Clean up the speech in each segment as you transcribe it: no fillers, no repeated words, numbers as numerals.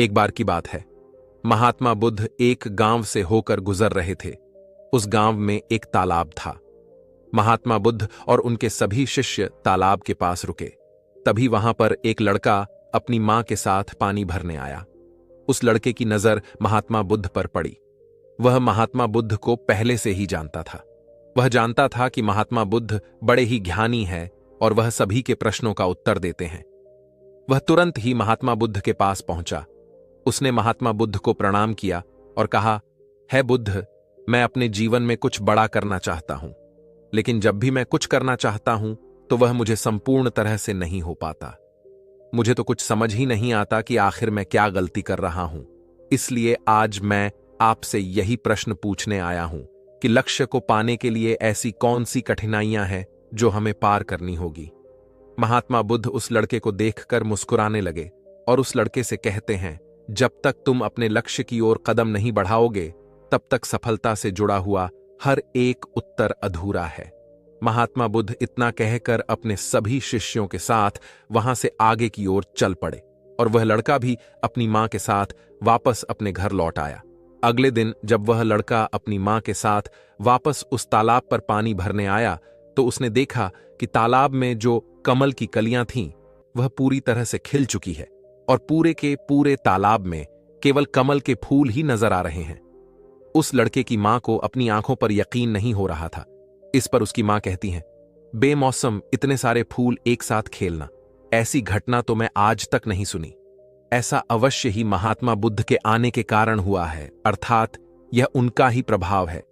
एक बार की बात है, महात्मा बुद्ध एक गांव से होकर गुजर रहे थे। उस गांव में एक तालाब था। महात्मा बुद्ध और उनके सभी शिष्य तालाब के पास रुके। तभी वहां पर एक लड़का अपनी मां के साथ पानी भरने आया। उस लड़के की नजर महात्मा बुद्ध पर पड़ी। वह महात्मा बुद्ध को पहले से ही जानता था। वह जानता था कि महात्मा बुद्ध बड़े ही ज्ञानी हैं और वह सभी के प्रश्नों का उत्तर देते हैं। वह तुरंत ही महात्मा बुद्ध के पास पहुंचा। उसने महात्मा बुद्ध को प्रणाम किया और कहा, है बुद्ध, मैं अपने जीवन में कुछ बड़ा करना चाहता हूं, लेकिन जब भी मैं कुछ करना चाहता हूं तो वह मुझे संपूर्ण तरह से नहीं हो पाता। मुझे तो कुछ समझ ही नहीं आता कि आखिर मैं क्या गलती कर रहा हूं। इसलिए आज मैं आपसे यही प्रश्न पूछने आया हूं कि लक्ष्य को पाने के लिए ऐसी कौन सी कठिनाइयां हैं जो हमें पार करनी होगी। महात्मा बुद्ध उस लड़के को देखकर मुस्कुराने लगे और उस लड़के से कहते हैं, जब तक तुम अपने लक्ष्य की ओर कदम नहीं बढ़ाओगे, तब तक सफलता से जुड़ा हुआ हर एक उत्तर अधूरा है। महात्मा बुद्ध इतना कहकर अपने सभी शिष्यों के साथ वहां से आगे की ओर चल पड़े और वह लड़का भी अपनी मां के साथ वापस अपने घर लौट आया। अगले दिन जब वह लड़का अपनी मां के साथ वापस उस तालाब पर पानी भरने आया तो उसने देखा कि तालाब में जो कमल की कलियां थीं वह पूरी तरह से खिल चुकी है और पूरे के पूरे तालाब में केवल कमल के फूल ही नजर आ रहे हैं। उस लड़के की मां को अपनी आंखों पर यकीन नहीं हो रहा था। इस पर उसकी मां कहती है, बेमौसम इतने सारे फूल एक साथ खेलना, ऐसी घटना तो मैं आज तक नहीं सुनी। ऐसा अवश्य ही महात्मा बुद्ध के आने के कारण हुआ है, अर्थात यह उनका ही प्रभाव है।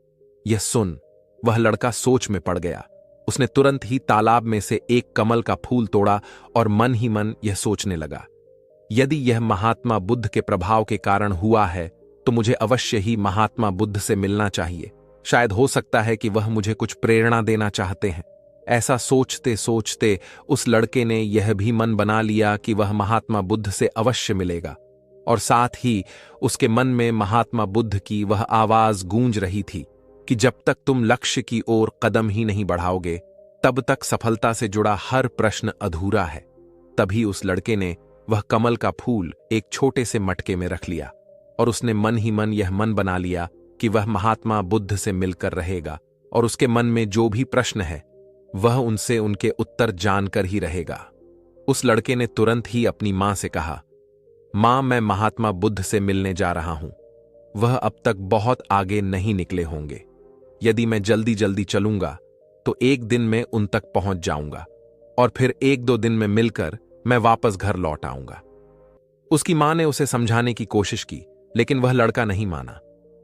यह सुन वह लड़का सोच में पड़ गया। उसने तुरंत ही तालाब में से एक कमल का फूल तोड़ा और मन ही मन यह सोचने लगा, यदि यह महात्मा बुद्ध के प्रभाव के कारण हुआ है तो मुझे अवश्य ही महात्मा बुद्ध से मिलना चाहिए। शायद हो सकता है कि वह मुझे कुछ प्रेरणा देना चाहते हैं। ऐसा सोचते सोचते उस लड़के ने यह भी मन बना लिया कि वह महात्मा बुद्ध से अवश्य मिलेगा और साथ ही उसके मन में महात्मा बुद्ध की वह आवाज गूंज रही थी कि जब तक तुम लक्ष्य की ओर कदम ही नहीं बढ़ाओगे तब तक सफलता से जुड़ा हर प्रश्न अधूरा है। तभी उस लड़के ने वह कमल का फूल एक छोटे से मटके में रख लिया और उसने मन ही मन यह मन बना लिया कि वह महात्मा बुद्ध से मिलकर रहेगा और उसके मन में जो भी प्रश्न है वह उनसे उनके उत्तर जानकर ही रहेगा। उस लड़के ने तुरंत ही अपनी मां से कहा, मां, मैं महात्मा बुद्ध से मिलने जा रहा हूं। वह अब तक बहुत आगे नहीं निकले होंगे। यदि मैं जल्दी जल्दी चलूंगा तो एक दिन में उन तक पहुंच जाऊंगा और फिर एक दो दिन में मिलकर मैं वापस घर लौट आऊंगा। उसकी मां ने उसे समझाने की कोशिश की, लेकिन वह लड़का नहीं माना।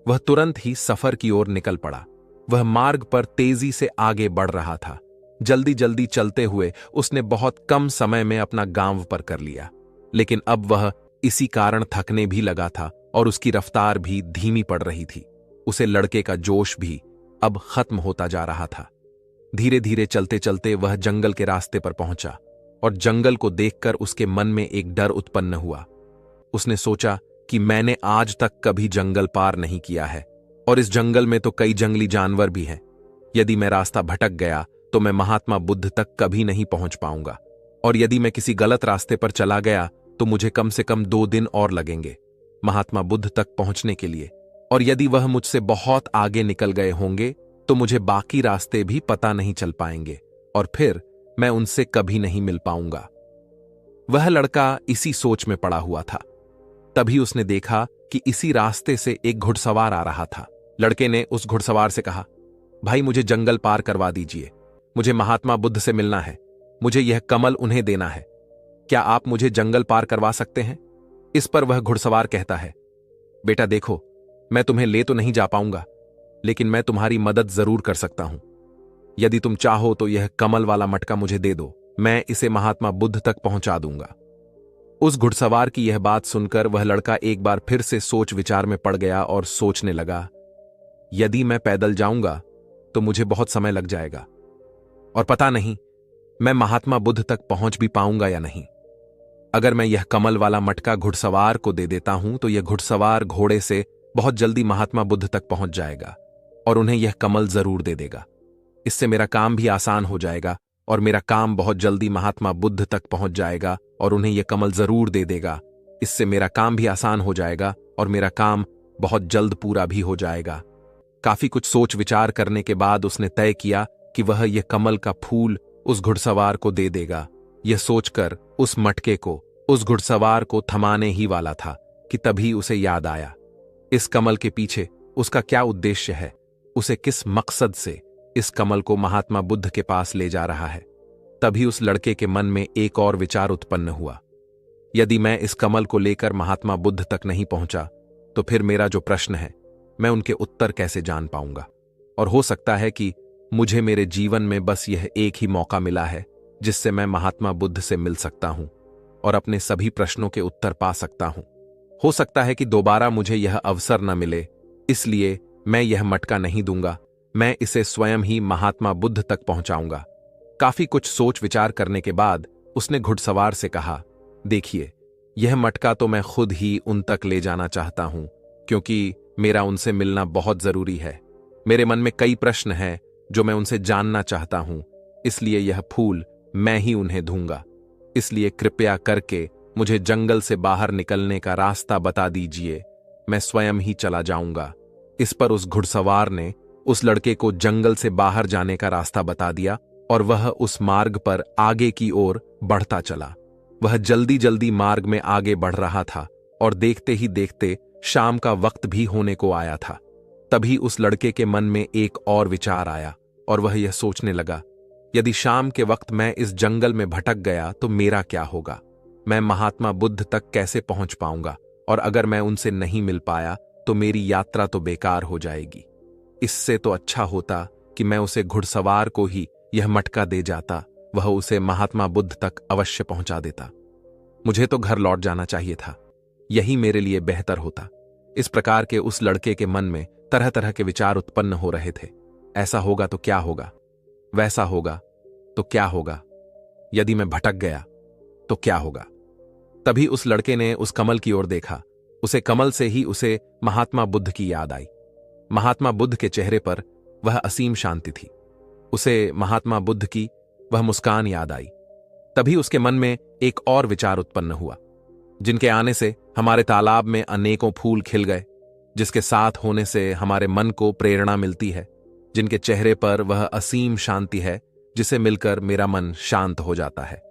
वह तुरंत ही सफर की ओर निकल पड़ा। वह मार्ग पर तेजी से आगे बढ़ रहा था। जल्दी जल्दी चलते हुए उसने बहुत कम समय में अपना गांव पर कर लिया, लेकिन अब वह इसी कारण थकने भी लगा था और उसकी रफ्तार भी धीमी पड़ रही थी। उसे लड़के का जोश भी अब खत्म होता जा रहा था। धीरे धीरे चलते चलते वह जंगल के रास्ते पर पहुंचा और जंगल को देखकर उसके मन में एक डर उत्पन्न हुआ। उसने सोचा कि मैंने आज तक कभी जंगल पार नहीं किया है और इस जंगल में तो कई जंगली जानवर भी हैं। यदि मैं रास्ता भटक गया तो मैं महात्मा बुद्ध तक कभी नहीं पहुंच पाऊंगा और यदि मैं किसी गलत रास्ते पर चला गया तो मुझे कम से कम 2 दिन और लगेंगे महात्मा बुद्ध तक पहुंचने के लिए, और यदि वह मुझसे बहुत आगे निकल गए होंगे तो मुझे बाकी रास्ते भी पता नहीं चल पाएंगे और फिर मैं उनसे कभी नहीं मिल पाऊंगा। वह लड़का इसी सोच में पड़ा हुआ था। तभी उसने देखा कि इसी रास्ते से एक घुड़सवार आ रहा था। लड़के ने उस घुड़सवार से कहा, भाई, मुझे जंगल पार करवा दीजिए। मुझे महात्मा बुद्ध से मिलना है। मुझे यह कमल उन्हें देना है। क्या आप मुझे जंगल पार करवा सकते हैं? इस पर वह घुड़सवार कहता है, बेटा देखो, मैं तुम्हें ले तो नहीं जा पाऊंगा, लेकिन मैं तुम्हारी मदद जरूर कर सकता हूं। यदि तुम चाहो तो यह कमल वाला मटका मुझे दे दो, मैं इसे महात्मा बुद्ध तक पहुंचा दूंगा। उस घुड़सवार की यह बात सुनकर वह लड़का एक बार फिर से सोच विचार में पड़ गया और सोचने लगा, यदि मैं पैदल जाऊंगा तो मुझे बहुत समय लग जाएगा और पता नहीं मैं महात्मा बुद्ध तक पहुंच भी पाऊंगा या नहीं। अगर मैं यह कमल वाला मटका घुड़सवार को दे देता हूं तो यह घुड़सवार घोड़े से बहुत जल्दी महात्मा बुद्ध तक पहुंच जाएगा और उन्हें यह कमल जरूर दे देगा। इससे मेरा काम भी आसान हो जाएगा और मेरा काम बहुत जल्दी महात्मा बुद्ध तक पहुंच जाएगा और उन्हें यह कमल जरूर दे देगा। इससे मेरा काम भी आसान हो जाएगा और मेरा काम बहुत जल्द पूरा भी हो जाएगा। काफी कुछ सोच विचार करने के बाद उसने तय किया कि वह यह कमल का फूल उस घुड़सवार को दे देगा। यह सोचकर उस मटके को उस घुड़सवार को थमाने ही वाला था कि तभी उसे याद आया, इस कमल के पीछे उसका क्या उद्देश्य है, उसे किस मकसद से इस कमल को महात्मा बुद्ध के पास ले जा रहा है। तभी उस लड़के के मन में एक और विचार उत्पन्न हुआ, यदि मैं इस कमल को लेकर महात्मा बुद्ध तक नहीं पहुंचा तो फिर मेरा जो प्रश्न है मैं उनके उत्तर कैसे जान पाऊंगा। और हो सकता है कि मुझे मेरे जीवन में बस यह एक ही मौका मिला है जिससे मैं महात्मा बुद्ध से मिल सकता हूं और अपने सभी प्रश्नों के उत्तर पा सकता हूं। हो सकता है कि दोबारा मुझे यह अवसर न मिले, इसलिए मैं यह मटका नहीं दूंगा, मैं इसे स्वयं ही महात्मा बुद्ध तक पहुंचाऊंगा। काफी कुछ सोच विचार करने के बाद उसने घुड़सवार से कहा, देखिए, यह मटका तो मैं खुद ही उन तक ले जाना चाहता हूं, क्योंकि मेरा उनसे मिलना बहुत जरूरी है। मेरे मन में कई प्रश्न हैं जो मैं उनसे जानना चाहता हूं, इसलिए यह फूल मैं ही उन्हें दूंगा। इसलिए कृपया करके मुझे जंगल से बाहर निकलने का रास्ता बता दीजिए, मैं स्वयं ही चला जाऊंगा। इस पर उस घुड़सवार ने उस लड़के को जंगल से बाहर जाने का रास्ता बता दिया और वह उस मार्ग पर आगे की ओर बढ़ता चला। वह जल्दी जल्दी मार्ग में आगे बढ़ रहा था और देखते ही देखते शाम का वक्त भी होने को आया था। तभी उस लड़के के मन में एक और विचार आया और वह यह सोचने लगा, यदि शाम के वक्त मैं इस जंगल में भटक गया तो मेरा क्या होगा, मैं महात्मा बुद्ध तक कैसे पहुंच पाऊंगा, और अगर मैं उनसे नहीं मिल पाया तो मेरी यात्रा तो बेकार हो जाएगी। इससे तो अच्छा होता कि मैं उसे घुड़सवार को ही यह मटका दे जाता, वह उसे महात्मा बुद्ध तक अवश्य पहुंचा देता। मुझे तो घर लौट जाना चाहिए था, यही मेरे लिए बेहतर होता। इस प्रकार के उस लड़के के मन में तरह तरह के विचार उत्पन्न हो रहे थे। ऐसा होगा तो क्या होगा, वैसा होगा तो क्या होगा, यदि मैं भटक गया तो क्या होगा। तभी उस लड़के ने उस कमल की ओर देखा। उसे कमल से ही उसे महात्मा बुद्ध की याद आई। महात्मा बुद्ध के चेहरे पर वह असीम शांति थी। उसे महात्मा बुद्ध की वह मुस्कान याद आई। तभी उसके मन में एक और विचार उत्पन्न हुआ, जिनके आने से हमारे तालाब में अनेकों फूल खिल गए, जिसके साथ होने से हमारे मन को प्रेरणा मिलती है, जिनके चेहरे पर वह असीम शांति है जिसे मिलकर मेरा मन शांत हो जाता है।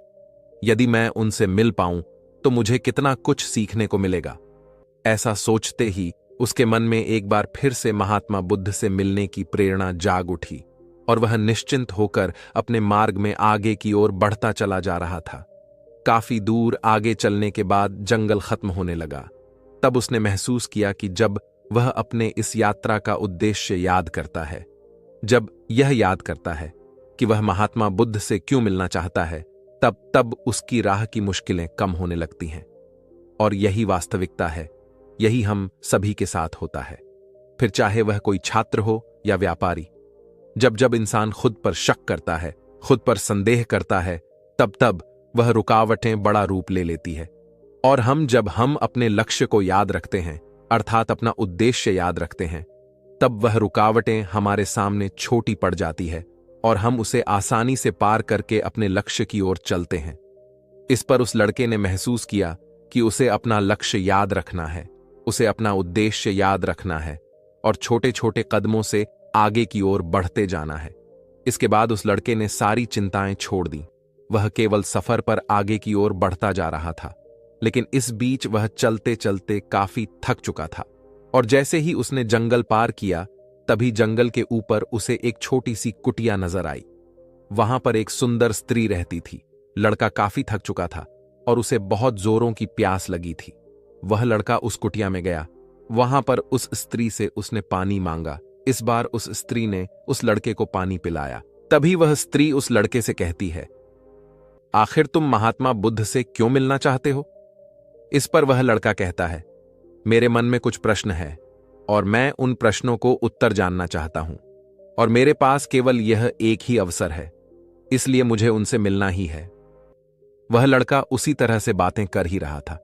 यदि मैं उनसे मिल पाऊं तो मुझे कितना कुछ सीखने को मिलेगा। ऐसा सोचते ही उसके मन में एक बार फिर से महात्मा बुद्ध से मिलने की प्रेरणा जाग उठी और वह निश्चिंत होकर अपने मार्ग में आगे की ओर बढ़ता चला जा रहा था। काफी दूर आगे चलने के बाद जंगल खत्म होने लगा। तब उसने महसूस किया कि जब वह अपने इस यात्रा का उद्देश्य याद करता है, जब यह याद करता है कि वह महात्मा बुद्ध से क्यों मिलना चाहता है, तब उसकी राह की मुश्किलें कम होने लगती हैं। और यही वास्तविकता है, यही हम सभी के साथ होता है, फिर चाहे वह कोई छात्र हो या व्यापारी। जब जब इंसान खुद पर शक करता है, खुद पर संदेह करता है, तब वह रुकावटें बड़ा रूप ले लेती है। और जब हम अपने लक्ष्य को याद रखते हैं, अर्थात अपना उद्देश्य याद रखते हैं, तब वह रुकावटें हमारे सामने छोटी पड़ जाती है और हम उसे आसानी से पार करके अपने लक्ष्य की ओर चलते हैं। इस पर उस लड़के ने महसूस किया कि उसे अपना लक्ष्य याद रखना है, उसे अपना उद्देश्य याद रखना है और छोटे छोटे कदमों से आगे की ओर बढ़ते जाना है। इसके बाद उस लड़के ने सारी चिंताएं छोड़ दी। वह केवल सफर पर आगे की ओर बढ़ता जा रहा था, लेकिन इस बीच वह चलते चलते काफी थक चुका था। और जैसे ही उसने जंगल पार किया, तभी जंगल के ऊपर उसे एक छोटी सी कुटिया नजर आई। वहां पर एक सुंदर स्त्री रहती थी। लड़का काफी थक चुका था और उसे बहुत जोरों की प्यास लगी थी। वह लड़का उस कुटिया में गया। वहां पर उस स्त्री से उसने पानी मांगा। इस बार उस स्त्री ने उस लड़के को पानी पिलाया। तभी वह स्त्री उस लड़के से कहती है, आखिर तुम महात्मा बुद्ध से क्यों मिलना चाहते हो? इस पर वह लड़का कहता है, मेरे मन में कुछ प्रश्न है और मैं उन प्रश्नों को उत्तर जानना चाहता हूं, और मेरे पास केवल यह एक ही अवसर है, इसलिए मुझे उनसे मिलना ही है। वह लड़का उसी तरह से बातें कर ही रहा था।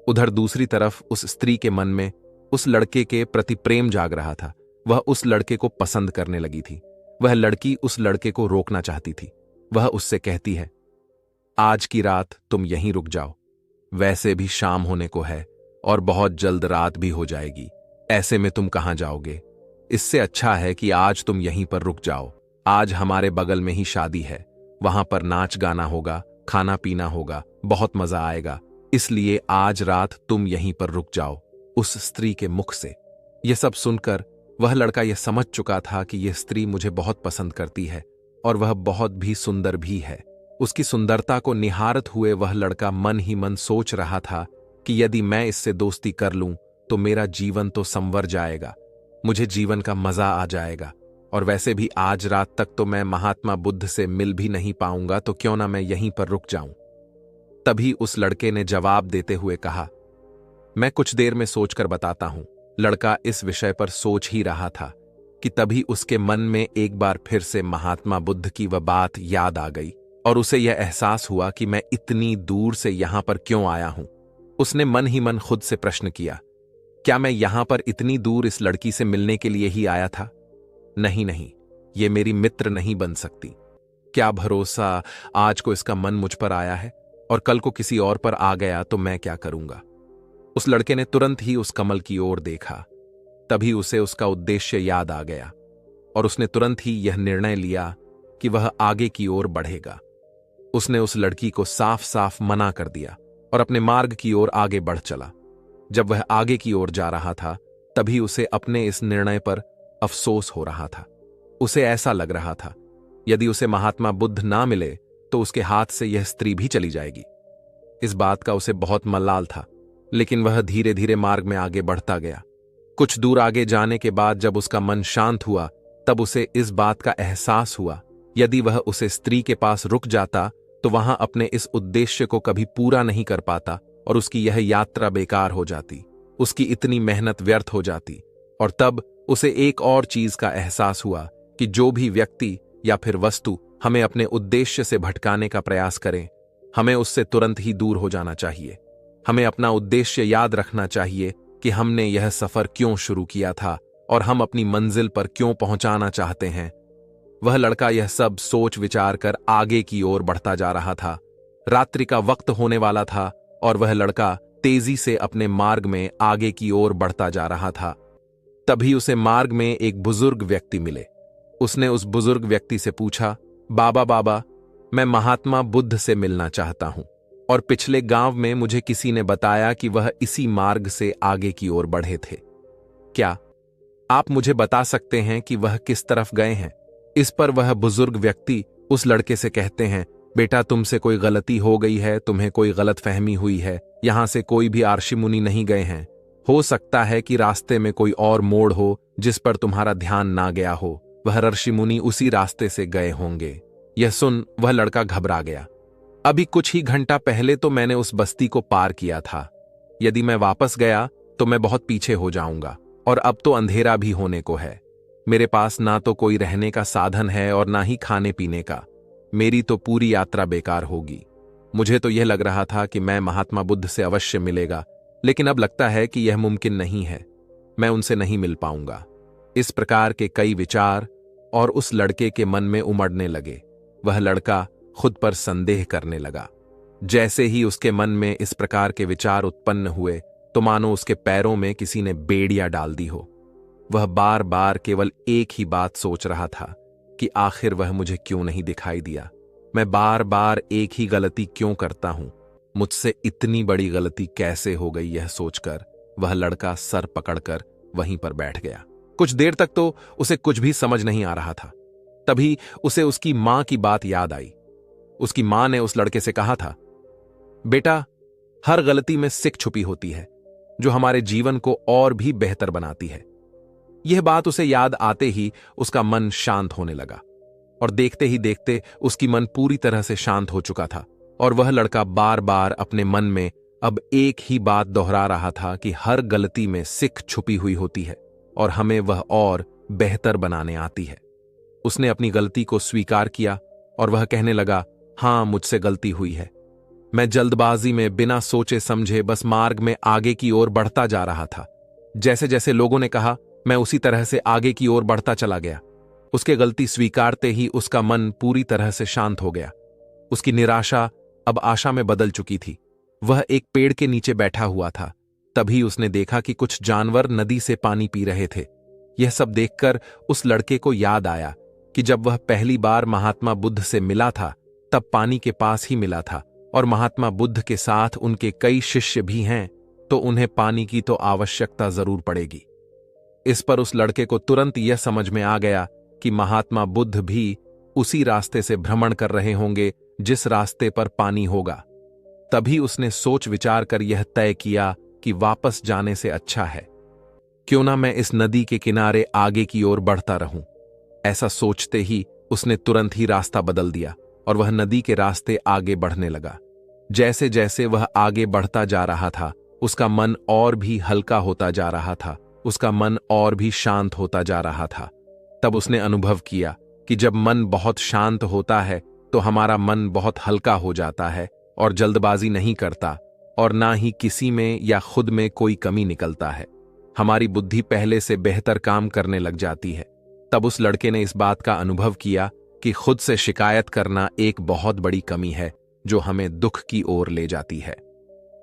उधर दूसरी तरफ उस स्त्री के मन में उस लड़के के प्रति प्रेम जाग रहा था। वह उस लड़के को पसंद करने लगी थी। वह लड़की उस लड़के को रोकना चाहती थी। वह उससे कहती है, आज की रात तुम यहीं रुक जाओ, वैसे भी शाम होने को है और बहुत जल्द रात भी हो जाएगी। ऐसे में तुम कहाँ जाओगे? इससे अच्छा है कि आज तुम यहीं पर रुक जाओ। आज हमारे बगल में ही शादी है, वहां पर नाच गाना होगा, खाना पीना होगा, बहुत मजा आएगा। इसलिए आज रात तुम यहीं पर रुक जाओ। उस स्त्री के मुख से यह सब सुनकर वह लड़का यह समझ चुका था कि यह स्त्री मुझे बहुत पसंद करती है और वह बहुत भी सुंदर भी है। उसकी सुंदरता को निहारत हुए वह लड़का मन ही मन सोच रहा था कि यदि मैं इससे दोस्ती कर लूं तो मेरा जीवन तो संवर जाएगा, मुझे जीवन का मजा आ जाएगा। और वैसे भी आज रात तक तो मैं महात्मा बुद्ध से मिल भी नहीं पाऊंगा, तो क्यों ना मैं यहीं पर रुक जाऊं। तभी उस लड़के ने जवाब देते हुए कहा, मैं कुछ देर में सोचकर बताता हूं। लड़का इस विषय पर सोच ही रहा था कि तभी उसके मन में एक बार फिर से महात्मा बुद्ध की वह बात याद आ गई और उसे यह एहसास हुआ कि मैं इतनी दूर से यहां पर क्यों आया हूं। उसने मन ही मन खुद से प्रश्न किया, क्या मैं यहां पर इतनी दूर इस लड़की से मिलने के लिए ही आया था? नहीं नहीं, ये मेरी मित्र नहीं बन सकती। क्या भरोसा आज को इसका मन मुझ पर आया है और कल को किसी और पर आ गया तो मैं क्या करूंगा। उस लड़के ने तुरंत ही उस कमल की ओर देखा। तभी उसे उसका उद्देश्य याद आ गया और उसने तुरंत ही यह निर्णय लिया कि वह आगे की ओर बढ़ेगा। उसने उस लड़की को साफ साफ मना कर दिया और अपने मार्ग की ओर आगे बढ़ चला। जब वह आगे की ओर जा रहा था तभी उसे अपने इस निर्णय पर अफसोस हो रहा था। उसे ऐसा लग रहा था यदि उसे महात्मा बुद्ध ना मिले तो उसके हाथ से यह स्त्री भी चली जाएगी। इस बात का उसे बहुत मलाल था, लेकिन वह धीरे धीरे मार्ग में आगे बढ़ता गया। कुछ दूर आगे जाने के बाद जब उसका मन शांत हुआ तब उसे इस बात का एहसास हुआ यदि वह उसे स्त्री के पास रुक जाता तो वहां अपने इस उद्देश्य को कभी पूरा नहीं कर पाता और उसकी यह यात्रा बेकार हो जाती, उसकी इतनी मेहनत व्यर्थ हो जाती। और तब उसे एक और चीज का एहसास हुआ कि जो भी व्यक्ति या फिर वस्तु हमें अपने उद्देश्य से भटकाने का प्रयास करें, हमें उससे तुरंत ही दूर हो जाना चाहिए। हमें अपना उद्देश्य याद रखना चाहिए कि हमने यह सफर क्यों शुरू किया था और हम अपनी मंजिल पर क्यों पहुंचाना चाहते हैं। वह लड़का यह सब सोच विचार कर आगे की ओर बढ़ता जा रहा था। रात्रि का वक्त होने वाला था और वह लड़का तेजी से अपने मार्ग में आगे की ओर बढ़ता जा रहा था। तभी उसे मार्ग में एक बुजुर्ग व्यक्ति मिले। उसने उस बुजुर्ग व्यक्ति से पूछा, बाबा बाबा, मैं महात्मा बुद्ध से मिलना चाहता हूं और पिछले गांव में मुझे किसी ने बताया कि वह इसी मार्ग से आगे की ओर बढ़े थे। क्या आप मुझे बता सकते हैं कि वह किस तरफ गए हैं? इस पर वह बुजुर्ग व्यक्ति उस लड़के से कहते हैं, बेटा तुमसे कोई गलती हो गई है, तुम्हें कोई गलत फहमी हुई है। यहां से कोई भी ऋषि मुनि नहीं गए हैं। हो सकता है कि रास्ते में कोई और मोड़ हो जिस पर तुम्हारा ध्यान ना गया हो। वह ऋषि मुनि उसी रास्ते से गए होंगे। यह सुन वह लड़का घबरा गया। अभी कुछ ही घंटा पहले तो मैंने उस बस्ती को पार किया था। यदि मैं वापस गया तो मैं बहुत पीछे हो जाऊंगा और अब तो अंधेरा भी होने को है। मेरे पास ना तो कोई रहने का साधन है और ना ही खाने पीने का। मेरी तो पूरी यात्रा बेकार होगी। मुझे तो यह लग रहा था कि मैं महात्मा बुद्ध से अवश्य मिलेगा, लेकिन अब लगता है कि यह मुमकिन नहीं है। मैं उनसे नहीं मिल पाऊंगा। इस प्रकार के कई विचार और उस लड़के के मन में उमड़ने लगे। वह लड़का खुद पर संदेह करने लगा। जैसे ही उसके मन में इस प्रकार के विचार उत्पन्न हुए तो मानो उसके पैरों में किसी ने बेड़ियां डाल दी हो। वह बार बार केवल एक ही बात सोच रहा था कि आखिर वह मुझे क्यों नहीं दिखाई दिया। मैं बार बार एक ही गलती क्यों करता हूं? मुझसे इतनी बड़ी गलती कैसे हो गई? यह सोचकर वह लड़का सर पकड़कर वहीं पर बैठ गया। कुछ देर तक तो उसे कुछ भी समझ नहीं आ रहा था। तभी उसे उसकी मां की बात याद आई। उसकी मां ने उस लड़के से कहा था, बेटा, हर गलती में सीख छुपी होती है जो हमारे जीवन को और भी बेहतर बनाती है। यह बात उसे याद आते ही उसका मन शांत होने लगा और देखते ही देखते उसकी मन पूरी तरह से शांत हो चुका था और वह लड़का बार बार अपने मन में अब एक ही बात दोहरा रहा था कि हर गलती में सीख छुपी हुई होती है और हमें वह और बेहतर बनाने आती है। उसने अपनी गलती को स्वीकार किया और वह कहने लगा, हां, मुझसे गलती हुई है। मैं जल्दबाजी में बिना सोचे समझे बस मार्ग में आगे की ओर बढ़ता जा रहा था। जैसे जैसे लोगों ने कहा मैं उसी तरह से आगे की ओर बढ़ता चला गया। उसके गलती स्वीकारते ही उसका मन पूरी तरह से शांत हो गया। उसकी निराशा अब आशा में बदल चुकी थी वह एक पेड़ के नीचे बैठा हुआ था। तभी उसने देखा कि कुछ जानवर नदी से पानी पी रहे थे। यह सब देखकर उस लड़के को याद आया कि जब वह पहली बार महात्मा बुद्ध से मिला था तब पानी के पास ही मिला था, और महात्मा बुद्ध के साथ उनके कई शिष्य भी हैं, तो उन्हें पानी की तो आवश्यकता जरूर पड़ेगी। इस पर उस लड़के को तुरंत यह समझ में आ गया कि महात्मा बुद्ध भी उसी रास्ते से भ्रमण कर रहे होंगे जिस रास्ते पर पानी होगा। तभी उसने सोच विचार कर यह तय किया कि वापस जाने से अच्छा है क्यों ना मैं इस नदी के किनारे आगे की ओर बढ़ता रहूं। ऐसा सोचते ही उसने तुरंत ही रास्ता बदल दिया और वह नदी के रास्ते आगे बढ़ने लगा। जैसे जैसे वह आगे बढ़ता जा रहा था, उसका मन और भी हल्का होता जा रहा था, उसका मन और भी शांत होता जा रहा था। तब उसने अनुभव किया कि जब मन बहुत शांत होता है तो हमारा मन बहुत हल्का हो जाता है और जल्दबाजी नहीं करता, और ना ही किसी में या खुद में कोई कमी निकलता है। हमारी बुद्धि पहले से बेहतर काम करने लग जाती है। तब उस लड़के ने इस बात का अनुभव किया कि खुद से शिकायत करना एक बहुत बड़ी कमी है जो हमें दुख की ओर ले जाती है।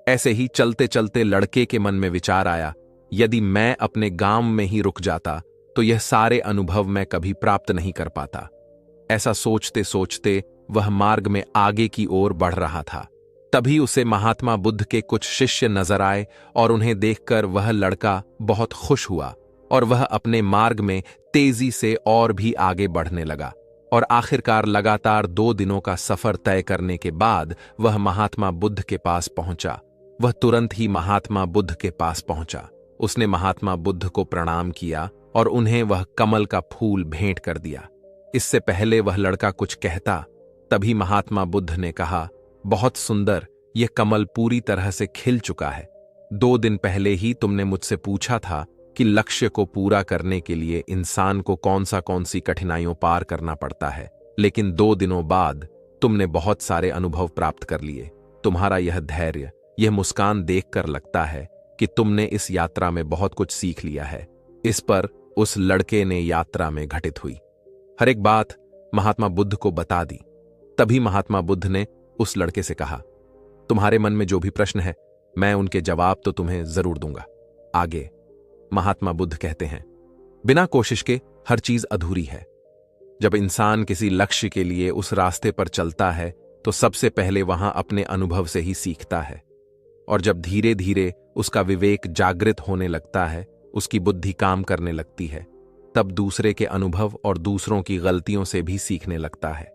ऐसे ही चलते चलते लड़के के मन में विचार आया, यदि मैं अपने गांव में ही रुक जाता तो यह सारे अनुभव मैं कभी प्राप्त नहीं कर पाता। ऐसा सोचते सोचते वह मार्ग में आगे की ओर बढ़ रहा था। तभी उसे महात्मा बुद्ध के कुछ शिष्य नजर आए और उन्हें देखकर वह लड़का बहुत खुश हुआ और वह अपने मार्ग में तेजी से और भी आगे बढ़ने लगा, और आखिरकार लगातार 2 दिनों का सफर तय करने के बाद वह महात्मा बुद्ध के पास पहुंचा। वह तुरंत ही महात्मा बुद्ध के पास पहुंचा। उसने महात्मा बुद्ध को प्रणाम किया और उन्हें वह कमल का फूल भेंट कर दिया। इससे पहले वह लड़का कुछ कहता, तभी महात्मा बुद्ध ने कहा, बहुत सुंदर, यह कमल पूरी तरह से खिल चुका है। 2 दिन पहले ही तुमने मुझसे पूछा था कि लक्ष्य को पूरा करने के लिए इंसान को कौन सी कठिनाइयों पार करना पड़ता है, लेकिन 2 दिनों बाद तुमने बहुत सारे अनुभव प्राप्त कर लिए। तुम्हारा यह धैर्य, यह मुस्कान देखकर लगता है कि तुमने इस यात्रा में बहुत कुछ सीख लिया है। इस पर उस लड़के ने यात्रा में घटित हुई हर एक बात महात्मा बुद्ध को बता दी। तभी महात्मा बुद्ध ने उस लड़के से कहा, तुम्हारे मन में जो भी प्रश्न है मैं उनके जवाब तो तुम्हें जरूर दूंगा। आगे महात्मा बुद्ध कहते हैं, बिना कोशिश के हर चीज अधूरी है। जब इंसान किसी लक्ष्य के लिए उस रास्ते पर चलता है तो सबसे पहले वहां अपने अनुभव से ही सीखता है, और जब धीरे धीरे उसका विवेक जागृत होने लगता है, उसकी बुद्धि काम करने लगती है, तब दूसरे के अनुभव और दूसरों की गलतियों से भी सीखने लगता है।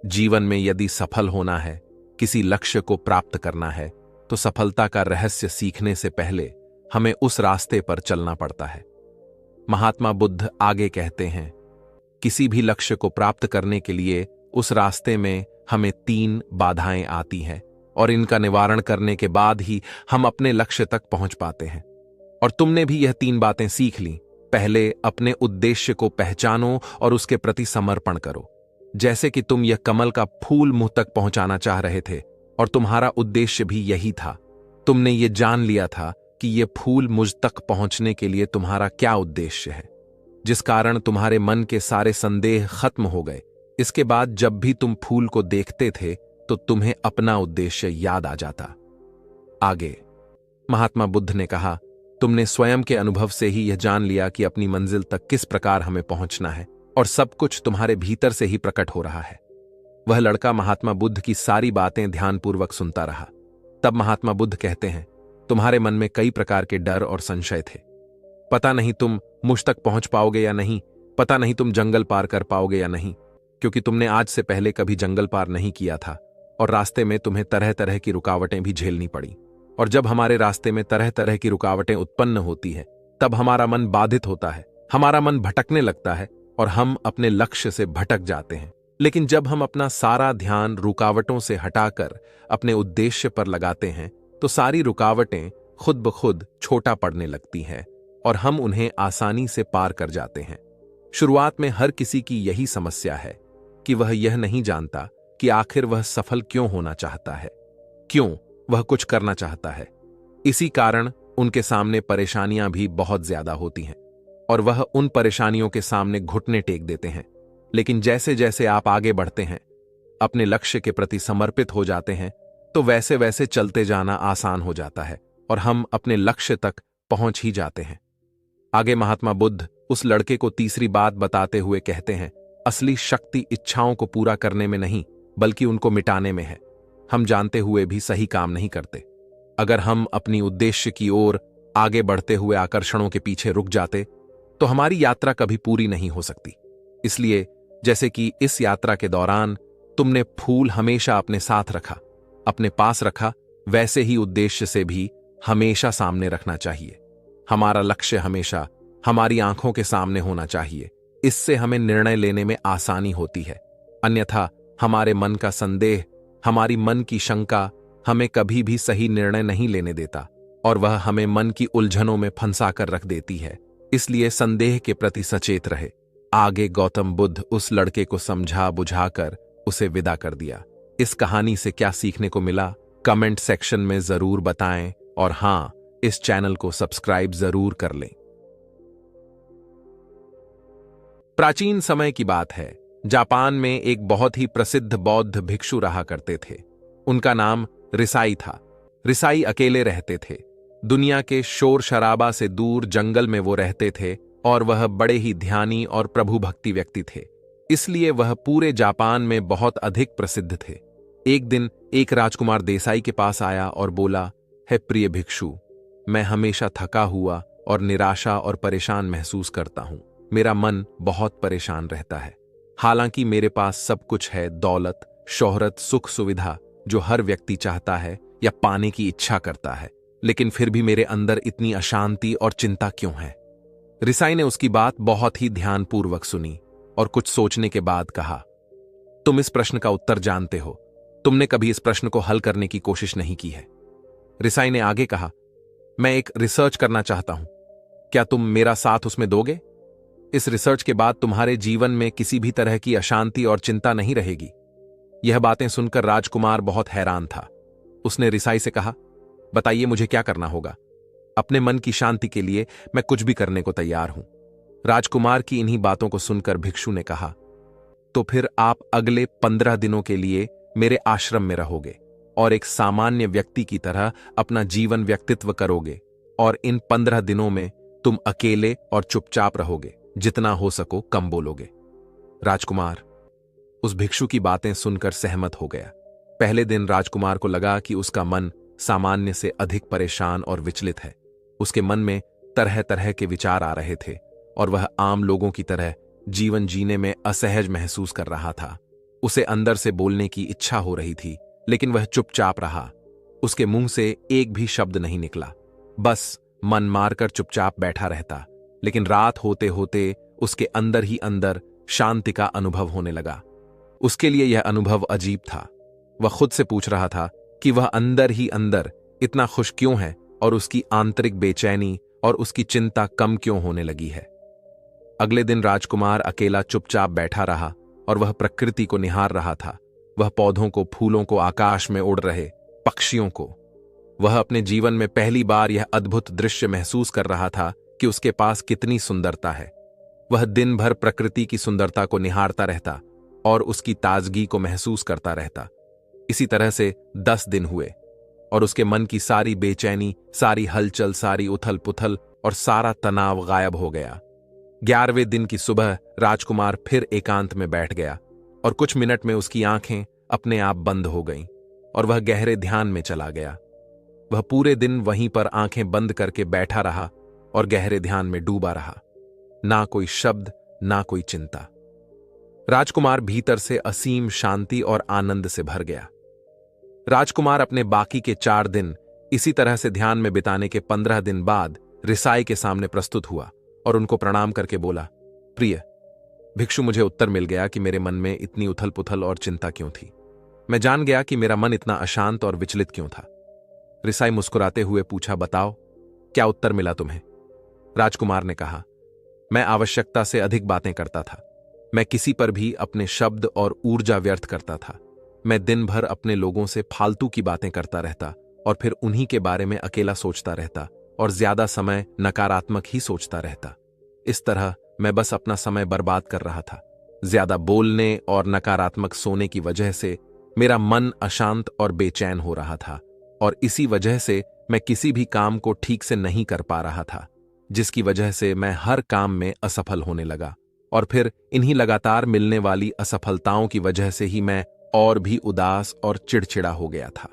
जीवन में यदि सफल होना है, किसी लक्ष्य को प्राप्त करना है, तो सफलता का रहस्य सीखने से पहले हमें उस रास्ते पर चलना पड़ता है। महात्मा बुद्ध आगे कहते हैं, किसी भी लक्ष्य को प्राप्त करने के लिए उस रास्ते में हमें 3 बाधाएं आती हैं, और इनका निवारण करने के बाद ही हम अपने लक्ष्य तक पहुंच पाते हैं। और तुमने भी यह 3 बातें सीख ली। पहले अपने उद्देश्य को पहचानो और उसके प्रति समर्पण करो। जैसे कि तुम यह कमल का फूल मुंह तक पहुंचाना चाह रहे थे, और तुम्हारा उद्देश्य भी यही था। तुमने ये जान लिया था कि यह फूल मुझ तक पहुंचने के लिए तुम्हारा क्या उद्देश्य है, जिस कारण तुम्हारे मन के सारे संदेह खत्म हो गए। इसके बाद जब भी तुम फूल को देखते थे तो तुम्हें अपना उद्देश्य याद आ जाता। आगे महात्मा बुद्ध ने कहा, तुमने स्वयं के अनुभव से ही यह जान लिया कि अपनी मंजिल तक किस प्रकार हमें पहुंचना है, और सब कुछ तुम्हारे भीतर से ही प्रकट हो रहा है। वह लड़का महात्मा बुद्ध की सारी बातें ध्यानपूर्वक सुनता रहा। तब महात्मा बुद्ध कहते हैं, तुम्हारे मन में कई प्रकार के डर और संशय थे। पता नहीं तुम मुझ तक पहुंच पाओगे या नहीं, पता नहीं तुम जंगल पार कर पाओगे या नहीं, क्योंकि तुमने आज से पहले कभी जंगल पार नहीं किया था, और रास्ते में तुम्हें तरह तरह की रुकावटें भी झेलनी पड़ी। और जब हमारे रास्ते में तरह तरह की रुकावटें उत्पन्न होती है, तब हमारा मन बाधित होता है, हमारा मन भटकने लगता है और हम अपने लक्ष्य से भटक जाते हैं। लेकिन जब हम अपना सारा ध्यान रुकावटों से हटाकर अपने उद्देश्य पर लगाते हैं, तो सारी रुकावटें खुद ब खुद छोटा पड़ने लगती हैं और हम उन्हें आसानी से पार कर जाते हैं। शुरुआत में हर किसी की यही समस्या है कि वह यह नहीं जानता कि आखिर वह सफल क्यों होना चाहता है, क्यों वह कुछ करना चाहता है। इसी कारण उनके सामने परेशानियां भी बहुत ज्यादा होती हैं और वह उन परेशानियों के सामने घुटने टेक देते हैं। लेकिन जैसे जैसे आप आगे बढ़ते हैं, अपने लक्ष्य के प्रति समर्पित हो जाते हैं, तो वैसे वैसे चलते जाना आसान हो जाता है और हम अपने लक्ष्य तक पहुंच ही जाते हैं। आगे महात्मा बुद्ध उस लड़के को तीसरी बात बताते हुए कहते हैं, असली शक्ति इच्छाओं को पूरा करने में नहीं बल्कि उनको मिटाने में है। हम जानते हुए भी सही काम नहीं करते। अगर हम अपनी उद्देश्य की ओर आगे बढ़ते हुए आकर्षणों के पीछे रुक जाते तो हमारी यात्रा कभी पूरी नहीं हो सकती। इसलिए जैसे कि इस यात्रा के दौरान तुमने फूल हमेशा अपने साथ रखा, अपने पास रखा, वैसे ही उद्देश्य से भी हमेशा सामने रखना चाहिए। हमारा लक्ष्य हमेशा हमारी आंखों के सामने होना चाहिए। इससे हमें निर्णय लेने में आसानी होती है। अन्यथा हमारे मन का संदेह, हमारी मन की शंका हमें कभी भी सही निर्णय नहीं लेने देता और वह हमें मन की उलझनों में फंसा कर रख देती है। इसलिए संदेह के प्रति सचेत रहे। आगे गौतम बुद्ध उस लड़के को समझा बुझाकर उसे विदा कर दिया। इस कहानी से क्या सीखने को मिला, कमेंट सेक्शन में जरूर बताएं और हां, इस चैनल को सब्सक्राइब जरूर कर लें। प्राचीन समय की बात है। जापान में एक बहुत ही प्रसिद्ध बौद्ध भिक्षु रहा करते थे। उनका नाम रिसाई था। रिसाई अकेले रहते थे। दुनिया के शोर शराबा से दूर जंगल में वो रहते थे और वह बड़े ही ध्यानी और प्रभु भक्ति व्यक्ति थे। इसलिए वह पूरे जापान में बहुत अधिक प्रसिद्ध थे। एक दिन एक राजकुमार देसाई के पास आया और बोला, हे प्रिय भिक्षु, मैं हमेशा थका हुआ और निराशा और परेशान महसूस करता हूं। मेरा मन बहुत परेशान रहता है। हालांकि मेरे पास सब कुछ है, दौलत, शोहरत, सुख सुविधा जो हर व्यक्ति चाहता है या पाने की इच्छा करता है, लेकिन फिर भी मेरे अंदर इतनी अशांति और चिंता क्यों है? रिसाई ने उसकी बात बहुत ही ध्यानपूर्वक सुनी और कुछ सोचने के बाद कहा, तुम इस प्रश्न का उत्तर जानते हो। तुमने कभी इस प्रश्न को हल करने की कोशिश नहीं की है। रिसाई ने आगे कहा, मैं एक रिसर्च करना चाहता हूं। क्या तुम मेरा साथ उसमें दोगे? इस रिसर्च के बाद तुम्हारे जीवन में किसी भी तरह की अशांति और चिंता नहीं रहेगी। यह बातें सुनकर राजकुमार बहुत हैरान था। उसने रिसाई से कहा, बताइए मुझे क्या करना होगा? अपने मन की शांति के लिए मैं कुछ भी करने को तैयार हूं। राजकुमार की इन्हीं बातों को सुनकर भिक्षु ने कहा, तो फिर आप अगले 15 दिनों के लिए मेरे आश्रम में रहोगे और एक सामान्य व्यक्ति की तरह अपना जीवन व्यक्तित्व करोगे और इन 15 दिनों में तुम अकेले और चुपचाप रहोगे, जितना हो सको कम बोलोगे। राजकुमार उस भिक्षु की बातें सुनकर सहमत हो गया। पहले दिन राजकुमार को लगा कि उसका मन सामान्य से अधिक परेशान और विचलित है। उसके मन में तरह तरह के विचार आ रहे थे और वह आम लोगों की तरह जीवन जीने में असहज महसूस कर रहा था। उसे अंदर से बोलने की इच्छा हो रही थी, लेकिन वह चुपचाप रहा। उसके मुंह से एक भी शब्द नहीं निकला, बस मन मारकर चुपचाप बैठा रहता। लेकिन रात होते होते उसके अंदर ही अंदर शांति का अनुभव होने लगा। उसके लिए यह अनुभव अजीब था। वह खुद से पूछ रहा था कि वह अंदर ही अंदर इतना खुश क्यों है और उसकी आंतरिक बेचैनी और उसकी चिंता कम क्यों होने लगी है। अगले दिन राजकुमार अकेला चुपचाप बैठा रहा और वह प्रकृति को निहार रहा था। वह पौधों को, फूलों को, आकाश में उड़ रहे पक्षियों को। वह अपने जीवन में पहली बार यह अद्भुत दृश्य महसूस कर रहा था कि उसके पास कितनी सुंदरता है। वह दिन भर प्रकृति की सुंदरता को निहारता रहता और उसकी ताजगी को महसूस करता रहता। इसी तरह से 10 दिन हुए और उसके मन की सारी बेचैनी, सारी हलचल, सारी उथल पुथल और सारा तनाव गायब हो गया। 11वें दिन की सुबह राजकुमार फिर एकांत में बैठ गया और कुछ मिनट में उसकी आंखें अपने आप बंद हो गईं और वह गहरे ध्यान में चला गया। वह पूरे दिन वहीं पर आंखें बंद करके बैठा रहा और गहरे ध्यान में डूबा रहा। ना कोई शब्द, ना कोई चिंता। राजकुमार भीतर से असीम शांति और आनंद से भर गया। राजकुमार अपने बाकी के 4 दिन इसी तरह से ध्यान में बिताने के 15 दिन बाद रिसाई के सामने प्रस्तुत हुआ और उनको प्रणाम करके बोला, प्रिय भिक्षु, मुझे उत्तर मिल गया कि मेरे मन में इतनी उथल पुथल और चिंता क्यों थी। मैं जान गया कि मेरा मन इतना अशांत और विचलित क्यों था। रिसाई मुस्कुराते हुए पूछा, बताओ क्या उत्तर मिला तुम्हें? राजकुमार ने कहा, मैं आवश्यकता से अधिक बातें करता था। मैं किसी पर भी अपने शब्द और ऊर्जा व्यर्थ करता था। मैं दिन भर अपने लोगों से फालतू की बातें करता रहता और फिर उन्हीं के बारे में अकेला सोचता रहता और ज्यादा समय नकारात्मक ही सोचता रहता। इस तरह मैं बस अपना समय बर्बाद कर रहा था। ज्यादा बोलने और नकारात्मक सोने की वजह से मेरा मन अशांत और बेचैन हो रहा था और इसी वजह से मैं किसी भी काम को ठीक से नहीं कर पा रहा था, जिसकी वजह से मैं हर काम में असफल होने लगा। और फिर इन्हीं लगातार मिलने वाली असफलताओं की वजह से ही मैं और भी उदास और चिड़चिड़ा हो गया था।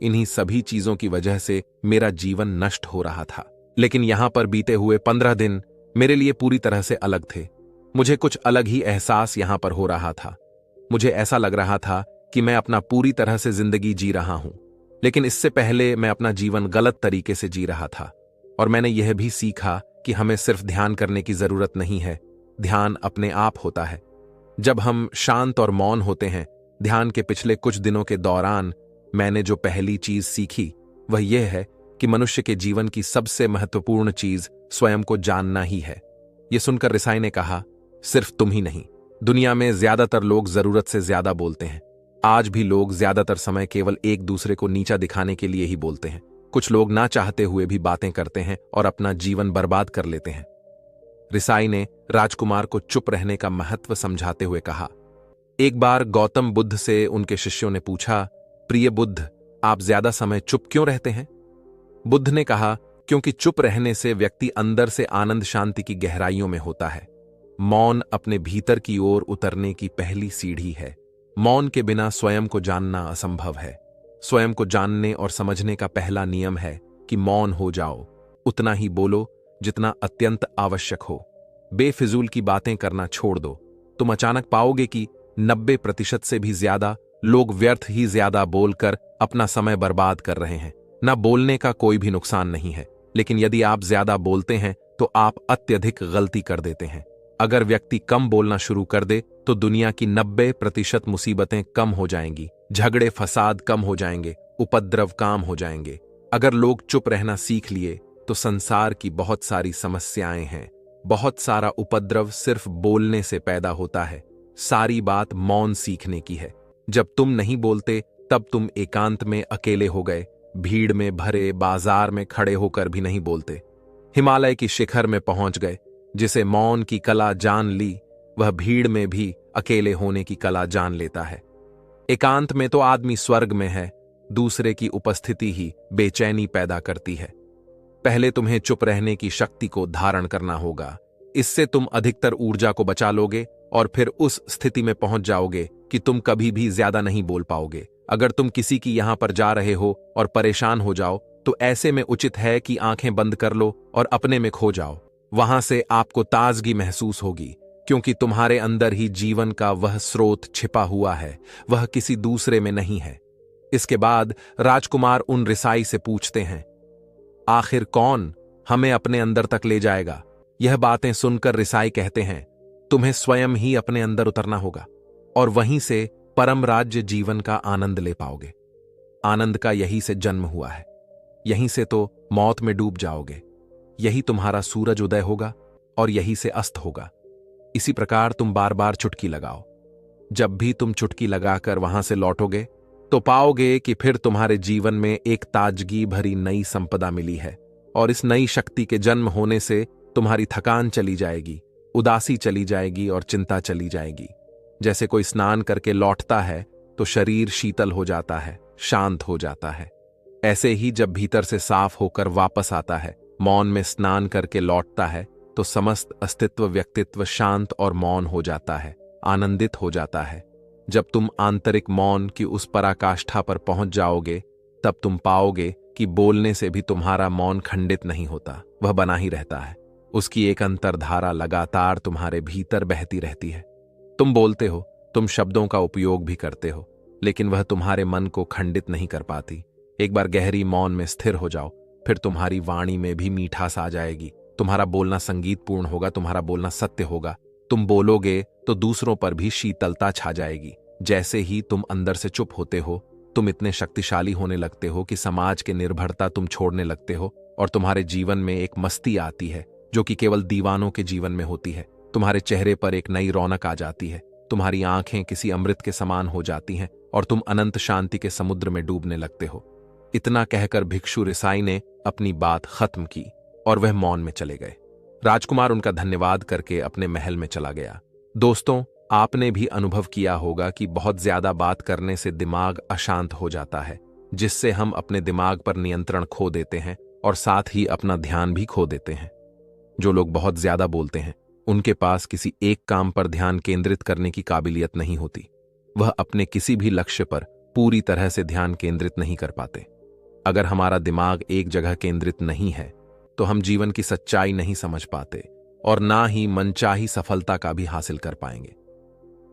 इन्हीं सभी चीजों की वजह से मेरा जीवन नष्ट हो रहा था। लेकिन यहां पर बीते हुए 15 दिन मेरे लिए पूरी तरह से अलग थे। मुझे कुछ अलग ही एहसास यहां पर हो रहा था। मुझे ऐसा लग रहा था कि मैं अपना पूरी तरह से जिंदगी जी रहा हूं, लेकिन इससे पहले मैं अपना जीवन गलत तरीके से जी रहा था। और मैंने यह भी सीखा कि हमें सिर्फ ध्यान करने की जरूरत नहीं है, ध्यान अपने आप होता है। जब हम शांत और मौन होते हैं, ध्यान के पिछले कुछ दिनों के दौरान मैंने जो पहली चीज सीखी वह यह है कि मनुष्य के जीवन की सबसे महत्वपूर्ण चीज स्वयं को जानना ही है। यह सुनकर रिसाई ने कहा, सिर्फ तुम ही नहीं, दुनिया में ज्यादातर लोग जरूरत से ज्यादा बोलते हैं। आज भी लोग ज्यादातर समय केवल एक दूसरे को नीचा दिखाने के लिए ही बोलते हैं। कुछ लोग ना चाहते हुए भी बातें करते हैं और अपना जीवन बर्बाद कर लेते हैं। रिसाई ने राजकुमार को चुप रहने का महत्व समझाते हुए कहा। एक बार गौतम बुद्ध से उनके शिष्यों ने पूछा, प्रिय बुद्ध, आप ज्यादा समय चुप क्यों रहते हैं? बुद्ध ने कहा, क्योंकि चुप रहने से व्यक्ति अंदर से आनंद शांति की गहराइयों में होता है। मौन अपने भीतर की ओर उतरने की पहली सीढ़ी है। मौन के बिना स्वयं को जानना असंभव है। स्वयं को जानने और समझने का पहला नियम है कि मौन हो जाओ, उतना ही बोलो जितना अत्यंत आवश्यक हो। बेफिजूल की बातें करना छोड़ दो। तुम अचानक पाओगे कि 90% से भी ज्यादा लोग व्यर्थ ही ज्यादा बोलकर अपना समय बर्बाद कर रहे हैं। ना बोलने का कोई भी नुकसान नहीं है, लेकिन यदि आप ज्यादा बोलते हैं तो आप अत्यधिक गलती कर देते हैं। अगर व्यक्ति कम बोलना शुरू कर दे तो दुनिया की 90% मुसीबतें कम हो जाएंगी, झगड़े फसाद कम हो जाएंगे, उपद्रव काम हो जाएंगे। अगर लोग चुप रहना सीख लिए तो संसार की बहुत सारी समस्याएं हैं। बहुत सारा उपद्रव सिर्फ बोलने से पैदा होता है। सारी बात मौन सीखने की है। जब तुम नहीं बोलते तब तुम एकांत में अकेले हो गए, भीड़ में भरे बाजार में खड़े होकर भी नहीं बोलते। हिमालय की शिखर में पहुंच गए। जिसे मौन की कला जान ली, वह भीड़ में भी अकेले होने की कला जान लेता है। एकांत में तो आदमी स्वर्ग में है, दूसरे की उपस्थिति ही बेचैनी पैदा करती है। पहले तुम्हें चुप रहने की शक्ति को धारण करना होगा। इससे तुम अधिकतर ऊर्जा को बचा लोगे और फिर उस स्थिति में पहुंच जाओगे कि तुम कभी भी ज्यादा नहीं बोल पाओगे। अगर तुम किसी की यहां पर जा रहे हो और परेशान हो जाओ तो ऐसे में उचित है कि आंखें बंद कर लो और अपने में खो जाओ। वहां से आपको ताजगी महसूस होगी, क्योंकि तुम्हारे अंदर ही जीवन का वह स्रोत छिपा हुआ है, वह किसी दूसरे में नहीं है। इसके बाद राजकुमार उन रिसाई से पूछते हैं, आखिर कौन हमें अपने अंदर तक ले जाएगा? यह बातें सुनकर रिसाई कहते हैं, तुम्हें स्वयं ही अपने अंदर उतरना होगा और वहीं से परम राज्य जीवन का आनंद ले पाओगे। आनंद का यही से जन्म हुआ है, यहीं से तो मौत में डूब जाओगे। यही तुम्हारा सूरज उदय होगा और यही से अस्त होगा। इसी प्रकार तुम बार बार चुटकी लगाओ। जब भी तुम चुटकी लगाकर वहां से लौटोगे तो पाओगे कि फिर तुम्हारे जीवन में एक ताजगी भरी नई संपदा मिली है और इस नई शक्ति के जन्म होने से तुम्हारी थकान चली जाएगी, उदासी चली जाएगी और चिंता चली जाएगी। जैसे कोई स्नान करके लौटता है तो शरीर शीतल हो जाता है, शांत हो जाता है। ऐसे ही जब भीतर से साफ होकर वापस आता है, मौन में स्नान करके लौटता है, तो समस्त अस्तित्व व्यक्तित्व शांत और मौन हो जाता है, आनंदित हो जाता है। जब तुम आंतरिक मौन की उस पराकाष्ठा पर पहुंच जाओगे, तब तुम पाओगे कि बोलने से भी तुम्हारा मौन खंडित नहीं होता, वह बना ही रहता है। उसकी एक अंतर्धारा लगातार तुम्हारे भीतर बहती रहती है। तुम बोलते हो, तुम शब्दों का उपयोग भी करते हो, लेकिन वह तुम्हारे मन को खंडित नहीं कर पाती। एक बार गहरी मौन में स्थिर हो जाओ, फिर तुम्हारी वाणी में भी मीठास आ जाएगी। तुम्हारा बोलना संगीतपूर्ण होगा, तुम्हारा बोलना सत्य होगा। तुम बोलोगे तो दूसरों पर भी शीतलता छा जाएगी। जैसे ही तुम अंदर से चुप होते हो, तुम इतने शक्तिशाली होने लगते हो कि समाज के निर्भरता तुम छोड़ने लगते हो और तुम्हारे जीवन में एक मस्ती आती है जो कि केवल दीवानों के जीवन में होती है। तुम्हारे चेहरे पर एक नई रौनक आ जाती है, तुम्हारी आंखें किसी अमृत के समान हो जाती हैं और तुम अनंत शांति के समुद्र में डूबने लगते हो। इतना कहकर भिक्षु रिसाई ने अपनी बात खत्म की और वह मौन में चले गए। राजकुमार उनका धन्यवाद करके अपने महल में चला गया। दोस्तों, आपने भी अनुभव किया होगा कि बहुत ज्यादा बात करने से दिमाग अशांत हो जाता है, जिससे हम अपने दिमाग पर नियंत्रण खो देते हैं और साथ ही अपना ध्यान भी खो देते हैं। जो लोग बहुत ज्यादा बोलते हैं, उनके पास किसी एक काम पर ध्यान केंद्रित करने की काबिलियत नहीं होती। वह अपने किसी भी लक्ष्य पर पूरी तरह से ध्यान केंद्रित नहीं कर पाते। अगर हमारा दिमाग एक जगह केंद्रित नहीं है, तो हम जीवन की सच्चाई नहीं समझ पाते और ना ही मनचाही सफलता का भी हासिल कर पाएंगे।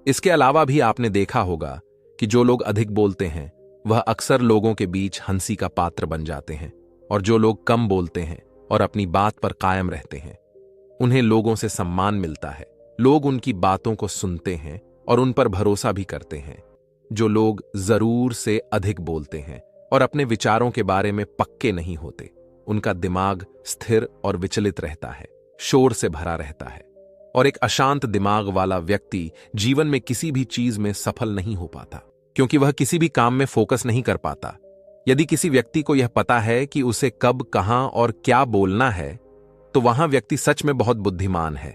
इसके अलावा भी आपने देखा होगा कि जो लोग अधिक बोलते हैं, वह अक्सर लोगों के बीच हंसी का पात्र बन जाते हैं, और जो लोग कम बोलते हैं और अपनी बात पर कायम रहते हैं, उन्हें लोगों से सम्मान मिलता है। लोग उनकी बातों को सुनते हैं और उन पर भरोसा भी करते हैं। जो लोग जरूर से अधिक बोलते हैं और अपने विचारों के बारे में पक्के नहीं होते, उनका दिमाग स्थिर और विचलित रहता है, शोर से भरा रहता है, और एक अशांत दिमाग वाला व्यक्ति जीवन में किसी भी चीज में सफल नहीं हो पाता, क्योंकि वह किसी भी काम में फोकस नहीं कर पाता। यदि किसी व्यक्ति को यह पता है कि उसे कब, कहां और क्या बोलना है, तो वहां व्यक्ति सच में बहुत बुद्धिमान है,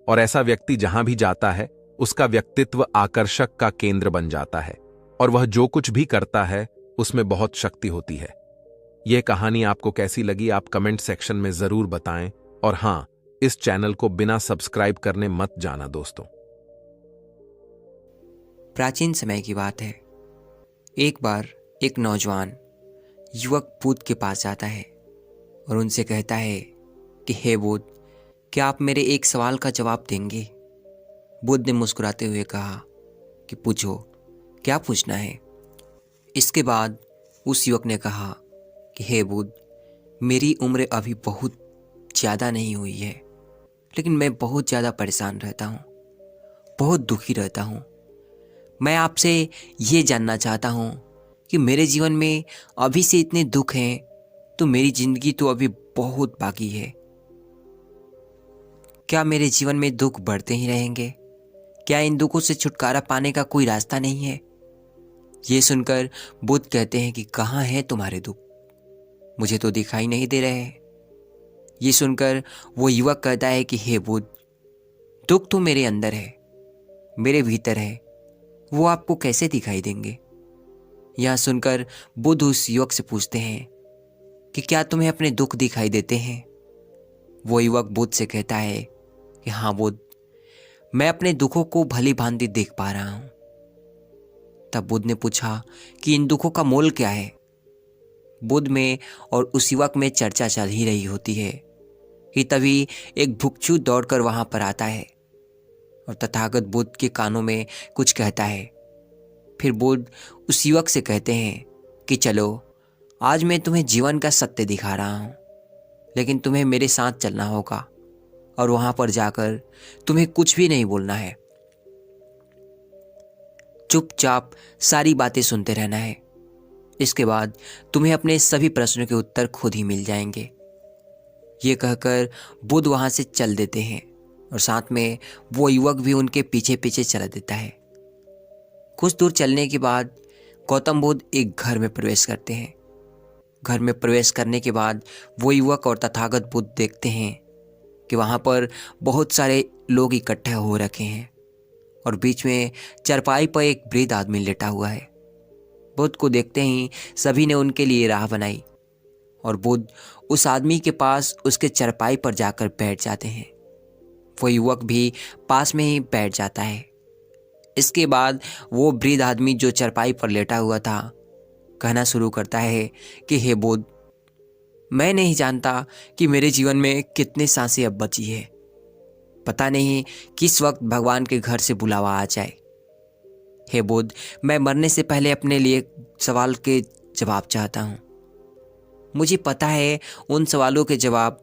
और ऐसा व्यक्ति जहां भी जाता है, उसका व्यक्तित्व आकर्षक का केंद्र बन जाता है, और वह जो कुछ भी करता है उसमें बहुत शक्ति होती है। यह कहानी आपको कैसी लगी, आप कमेंट सेक्शन में जरूर बताएं, और हां, इस चैनल को बिना सब्सक्राइब करने मत जाना दोस्तों। प्राचीन समय की बात है। एक बार एक नौजवान युवक बुद्ध के पास जाता है और उनसे कहता है कि हे बुद्ध, क्या आप मेरे एक सवाल का जवाब देंगे? बुद्ध ने मुस्कुराते हुए कहा कि पूछो, क्या पूछना है? इसके बाद उस युवक ने कहा कि हे बुद्ध, मेरी उम्र अभी बहुत ज़्यादा नहीं हुई है, लेकिन मैं बहुत ज़्यादा परेशान रहता हूँ, बहुत दुखी रहता हूँ। मैं आपसे ये जानना चाहता हूँ कि मेरे जीवन में अभी से इतने दुख हैं, तो मेरी ज़िंदगी तो अभी बहुत बाकी है। क्या मेरे जीवन में दुख बढ़ते ही रहेंगे? क्या इन दुखों से छुटकारा पाने का कोई रास्ता नहीं है? ये सुनकर बुद्ध कहते हैं कि कहाँ है तुम्हारे दुख? मुझे तो दिखाई नहीं दे रहे हैं। ये सुनकर वो युवक कहता है कि हे बुद्ध, दुख तो मेरे अंदर है, मेरे भीतर है, वो आपको कैसे दिखाई देंगे? यह सुनकर बुद्ध उस युवक से पूछते हैं कि क्या तुम्हें अपने दुख दिखाई देते हैं? वो युवक बुद्ध से कहता है कि हाँ बुद्ध, मैं अपने दुखों को भली भांति देख पा रहा हूं। तब बुद्ध ने पूछा कि इन दुखों का मोल क्या है? बुद्ध में और उस युवक में चर्चा चल ही रही होती है कि तभी एक भिक्षु दौड़कर वहां पर आता है और तथागत बुद्ध के कानों में कुछ कहता है। फिर बुद्ध उस युवक से कहते हैं कि चलो, आज मैं तुम्हें जीवन का सत्य दिखा रहा हूं, लेकिन तुम्हें मेरे साथ चलना होगा और वहां पर जाकर तुम्हें कुछ भी नहीं बोलना है। चुपचाप सारी बातें सुनते रहना है। इसके बाद तुम्हें अपने सभी प्रश्नों के उत्तर खुद ही मिल जाएंगे। ये कहकर बुद्ध वहां से चल देते हैं और साथ में वो युवक भी उनके पीछे पीछे चला देता है। कुछ दूर चलने के बाद गौतम बुद्ध एक घर में प्रवेश करते हैं। घर में प्रवेश करने के बाद वो युवक और तथागत बुद्ध देखते हैं कि वहाँ पर बहुत सारे लोग इकट्ठे हो रखे हैं और बीच में चारपाई पर एक वृद्ध आदमी लेटा हुआ है। बुद्ध को देखते ही सभी ने उनके लिए राह बनाई और बुद्ध उस आदमी के पास उसके चारपाई पर जाकर बैठ जाते हैं। वो युवक भी पास में ही बैठ जाता है। इसके बाद वो वृद्ध आदमी जो चारपाई पर लेटा हुआ था कहना शुरू करता है कि हे बुद्ध, मैं नहीं जानता कि मेरे जीवन में कितने सांसें अब बची है। पता नहीं किस वक्त भगवान के घर से बुलावा आ जाए। हे बुद्ध, मैं मरने से पहले अपने लिए सवाल के जवाब चाहता हूँ। मुझे पता है उन सवालों के जवाब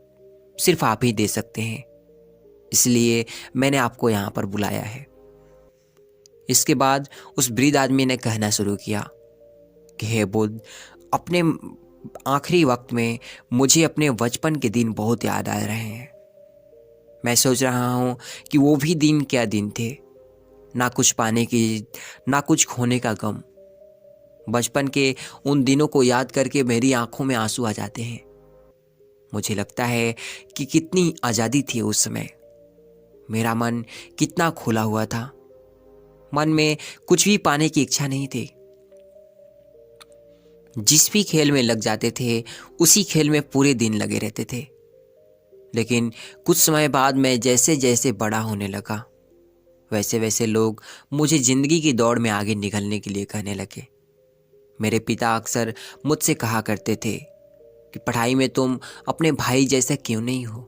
सिर्फ आप ही दे सकते हैं, इसलिए मैंने आपको यहाँ पर बुलाया है। इसके बाद उस वृद्ध आदमी ने कहना शुरू किया कि हे बुद्ध, अपने आखिरी वक्त में मुझे अपने बचपन के दिन बहुत याद आ रहे हैं। मैं सोच रहा हूँ कि वो भी दिन क्या दिन थे, ना कुछ पाने की, ना कुछ खोने का गम। बचपन के उन दिनों को याद करके मेरी आंखों में आंसू आ जाते हैं। मुझे लगता है कि कितनी आज़ादी थी उस समय। मेरा मन कितना खुला हुआ था। मन में कुछ भी पाने की इच्छा नहीं थी। जिस भी खेल में लग जाते थे उसी खेल में पूरे दिन लगे रहते थे। लेकिन कुछ समय बाद मैं जैसे जैसे बड़ा होने लगा वैसे वैसे लोग मुझे जिंदगी की दौड़ में आगे निकलने के लिए कहने लगे। मेरे पिता अक्सर मुझसे कहा करते थे कि पढ़ाई में तुम अपने भाई जैसा क्यों नहीं हो,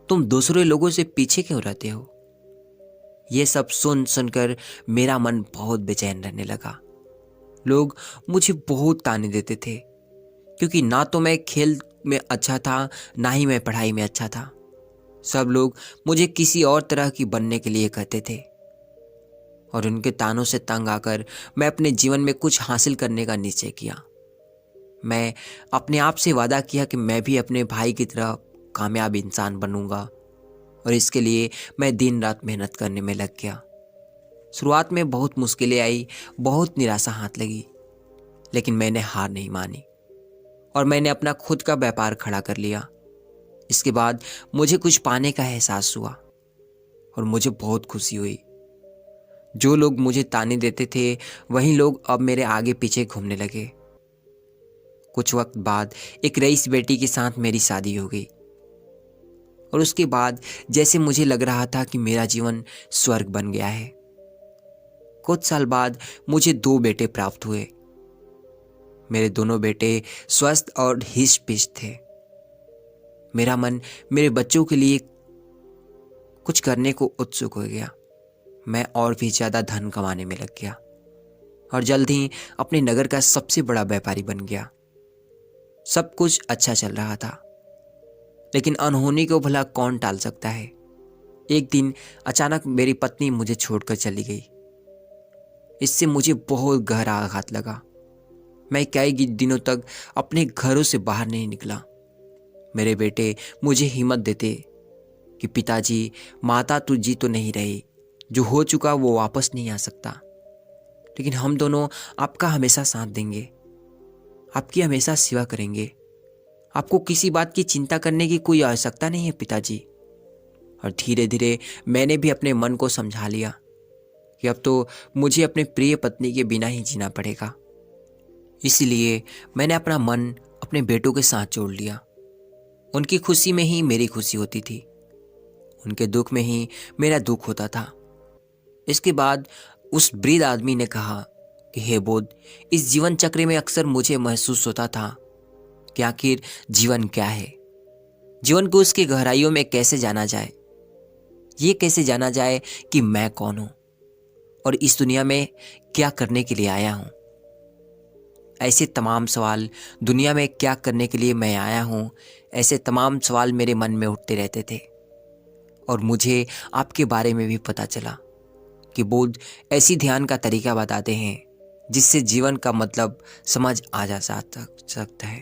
तुम दूसरे लोगों से पीछे क्यों रहते हो। ये सब सुन सुनकर मेरा मन बहुत बेचैन रहने लगा। लोग मुझे बहुत ताने देते थे क्योंकि ना तो मैं खेल में अच्छा था ना ही मैं पढ़ाई में अच्छा था। सब लोग मुझे किसी और तरह की बनने के लिए कहते थे और उनके तानों से तंग आकर मैं अपने जीवन में कुछ हासिल करने का निश्चय किया। मैं अपने आप से वादा किया कि मैं भी अपने भाई की तरह कामयाब इंसान बनूंगा और इसके लिए मैं दिन रात मेहनत करने में लग गया। शुरुआत में बहुत मुश्किलें आई, बहुत निराशा हाथ लगी, लेकिन मैंने हार नहीं मानी और मैंने अपना खुद का व्यापार खड़ा कर लिया। इसके बाद मुझे कुछ पाने का एहसास हुआ और मुझे बहुत खुशी हुई। जो लोग मुझे ताने देते थे वही लोग अब मेरे आगे पीछे घूमने लगे। कुछ वक्त बाद एक रईस बेटी के साथ मेरी शादी हो गई और उसके बाद जैसे मुझे लग रहा था कि मेरा जीवन स्वर्ग बन गया है। कुछ साल बाद मुझे 2 बेटे प्राप्त हुए। मेरे दोनों बेटे स्वस्थ और हिस्ट पिस्ट थे। मेरा मन मेरे बच्चों के लिए कुछ करने को उत्सुक हो गया। मैं और भी ज्यादा धन कमाने में लग गया और जल्द ही अपने नगर का सबसे बड़ा व्यापारी बन गया। सब कुछ अच्छा चल रहा था, लेकिन अनहोनी को भला कौन टाल सकता है। एक दिन अचानक मेरी पत्नी मुझे छोड़कर चली गई। इससे मुझे बहुत गहरा आघात लगा। मैं कई दिनों तक अपने घरों से बाहर नहीं निकला। मेरे बेटे मुझे हिम्मत देते कि पिताजी, माता तू जी तो नहीं रही, जो हो चुका वो वापस नहीं आ सकता, लेकिन हम दोनों आपका हमेशा साथ देंगे, आपकी हमेशा सेवा करेंगे। आपको किसी बात की चिंता करने की कोई आवश्यकता नहीं है पिताजी। और धीरे धीरे मैंने भी अपने मन को समझा लिया कि अब तो मुझे अपने प्रिय पत्नी के बिना ही जीना पड़ेगा। इसलिए मैंने अपना मन अपने बेटों के साथ जोड़ लिया। उनकी खुशी में ही मेरी खुशी होती थी, उनके दुख में ही मेरा दुख होता था। इसके बाद उस वृद्ध आदमी ने कहा कि हे बोध, इस जीवन चक्र में अक्सर मुझे महसूस होता था कि आखिर जीवन क्या है, जीवन को उसकी गहराइयों में कैसे जाना जाए, ये कैसे जाना जाए कि मैं कौन हूं और इस दुनिया में क्या करने के लिए आया हूं। ऐसे तमाम सवाल, दुनिया में क्या करने के लिए मैं आया हूं, ऐसे तमाम सवाल मेरे मन में उठते रहते थे। और मुझे आपके बारे में भी पता चला कि बुद्ध ऐसी ध्यान का तरीका बताते हैं जिससे जीवन का मतलब समझ आ जा सकता है।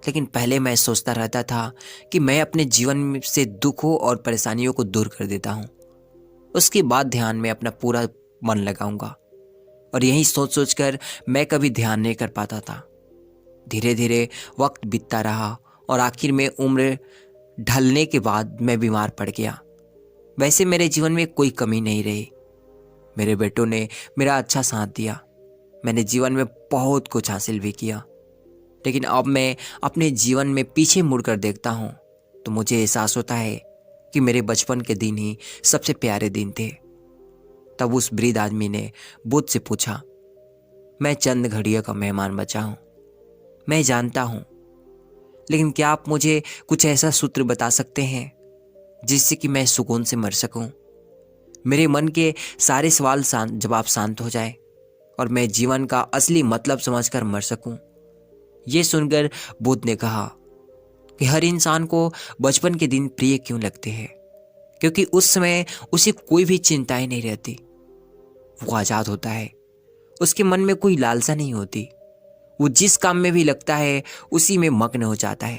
लेकिन पहले मैं सोचता रहता था कि मैं अपने जीवन से दुखों और परेशानियों को दूर कर देता हूँ, उसके बाद ध्यान में अपना पूरा मन लगाऊंगा। और यही सोच सोच कर मैं कभी ध्यान नहीं कर पाता था। धीरे धीरे वक्त बीतता रहा और आखिर में उम्र ढलने के बाद मैं बीमार पड़ गया। वैसे मेरे जीवन में कोई कमी नहीं रही। मेरे बेटों ने मेरा अच्छा साथ दिया। मैंने जीवन में बहुत कुछ हासिल भी किया, लेकिन अब मैं अपने जीवन में पीछे मुड़कर देखता हूँ तो मुझे एहसास होता है कि मेरे बचपन के दिन ही सबसे प्यारे दिन थे। तब उस वृद्ध आदमी ने बुद्ध से पूछा, मैं चंद घड़ियों का मेहमान बचा हूँ, मैं जानता हूँ, लेकिन क्या आप मुझे कुछ ऐसा सूत्र बता सकते हैं जिससे कि मैं सुकून से मर सकूं, मेरे मन के सारे सवाल जवाब शांत हो जाए और मैं जीवन का असली मतलब समझकर मर सकूं। ये सुनकर बुद्ध ने कहा कि हर इंसान को बचपन के दिन प्रिय क्यों लगते हैं, क्योंकि उस समय उसे कोई भी चिंताएं नहीं रहती। वो आजाद होता है, उसके मन में कोई लालसा नहीं होती। वो जिस काम में भी लगता है उसी में मग्न हो जाता है।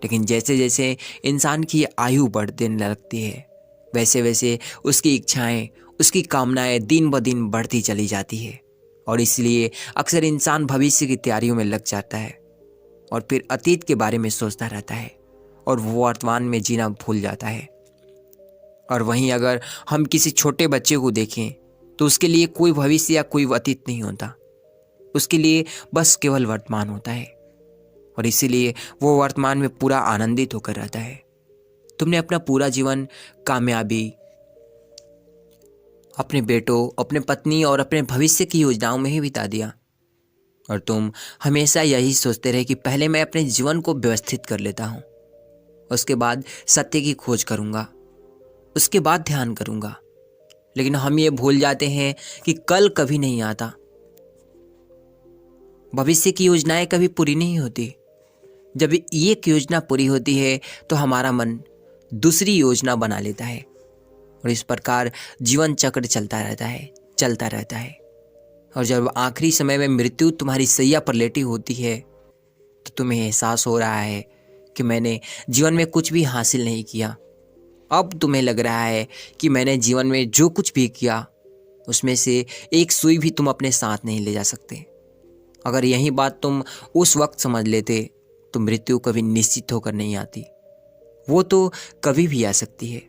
लेकिन जैसे जैसे इंसान की आयु बढ़ने लगती है वैसे वैसे उसकी इच्छाएं, उसकी कामनाएं दिन ब दिन बढ़ती चली जाती है और इसलिए अक्सर इंसान भविष्य की तैयारियों में लग जाता है और फिर अतीत के बारे में सोचता रहता है और वो वर्तमान में जीना भूल जाता है। और वहीं अगर हम किसी छोटे बच्चे को देखें तो उसके लिए कोई भविष्य या कोई अतीत नहीं होता। उसके लिए बस केवल वर्तमान होता है, और इसीलिए वो वर्तमान में पूरा आनंदित होकर रहता है। तुमने अपना पूरा जीवन कामयाबी, अपने बेटों, अपने पत्नी और अपने भविष्य की योजनाओं में ही बिता दिया, और तुम हमेशा यही सोचते रहे कि पहले मैं अपने जीवन को व्यवस्थित कर लेता हूँ, उसके बाद सत्य की खोज करूँगा, उसके बाद ध्यान करूँगा। लेकिन हम ये भूल जाते हैं कि कल कभी नहीं आता, भविष्य की योजनाएं कभी पूरी नहीं होती। जब एक योजना पूरी होती है तो हमारा मन दूसरी योजना बना लेता है, और इस प्रकार जीवन चक्र चलता रहता है। और जब आखिरी समय में मृत्यु तुम्हारी सैया पर लेटी होती है तो तुम्हें एहसास हो रहा है कि मैंने जीवन में कुछ भी हासिल नहीं किया। अब तुम्हें लग रहा है कि मैंने जीवन में जो कुछ भी किया उसमें से एक सुई भी तुम अपने साथ नहीं ले जा सकते। अगर यही बात तुम उस वक्त समझ लेते तो मृत्यु कभी निश्चित होकर नहीं आती, वो तो कभी भी आ सकती है।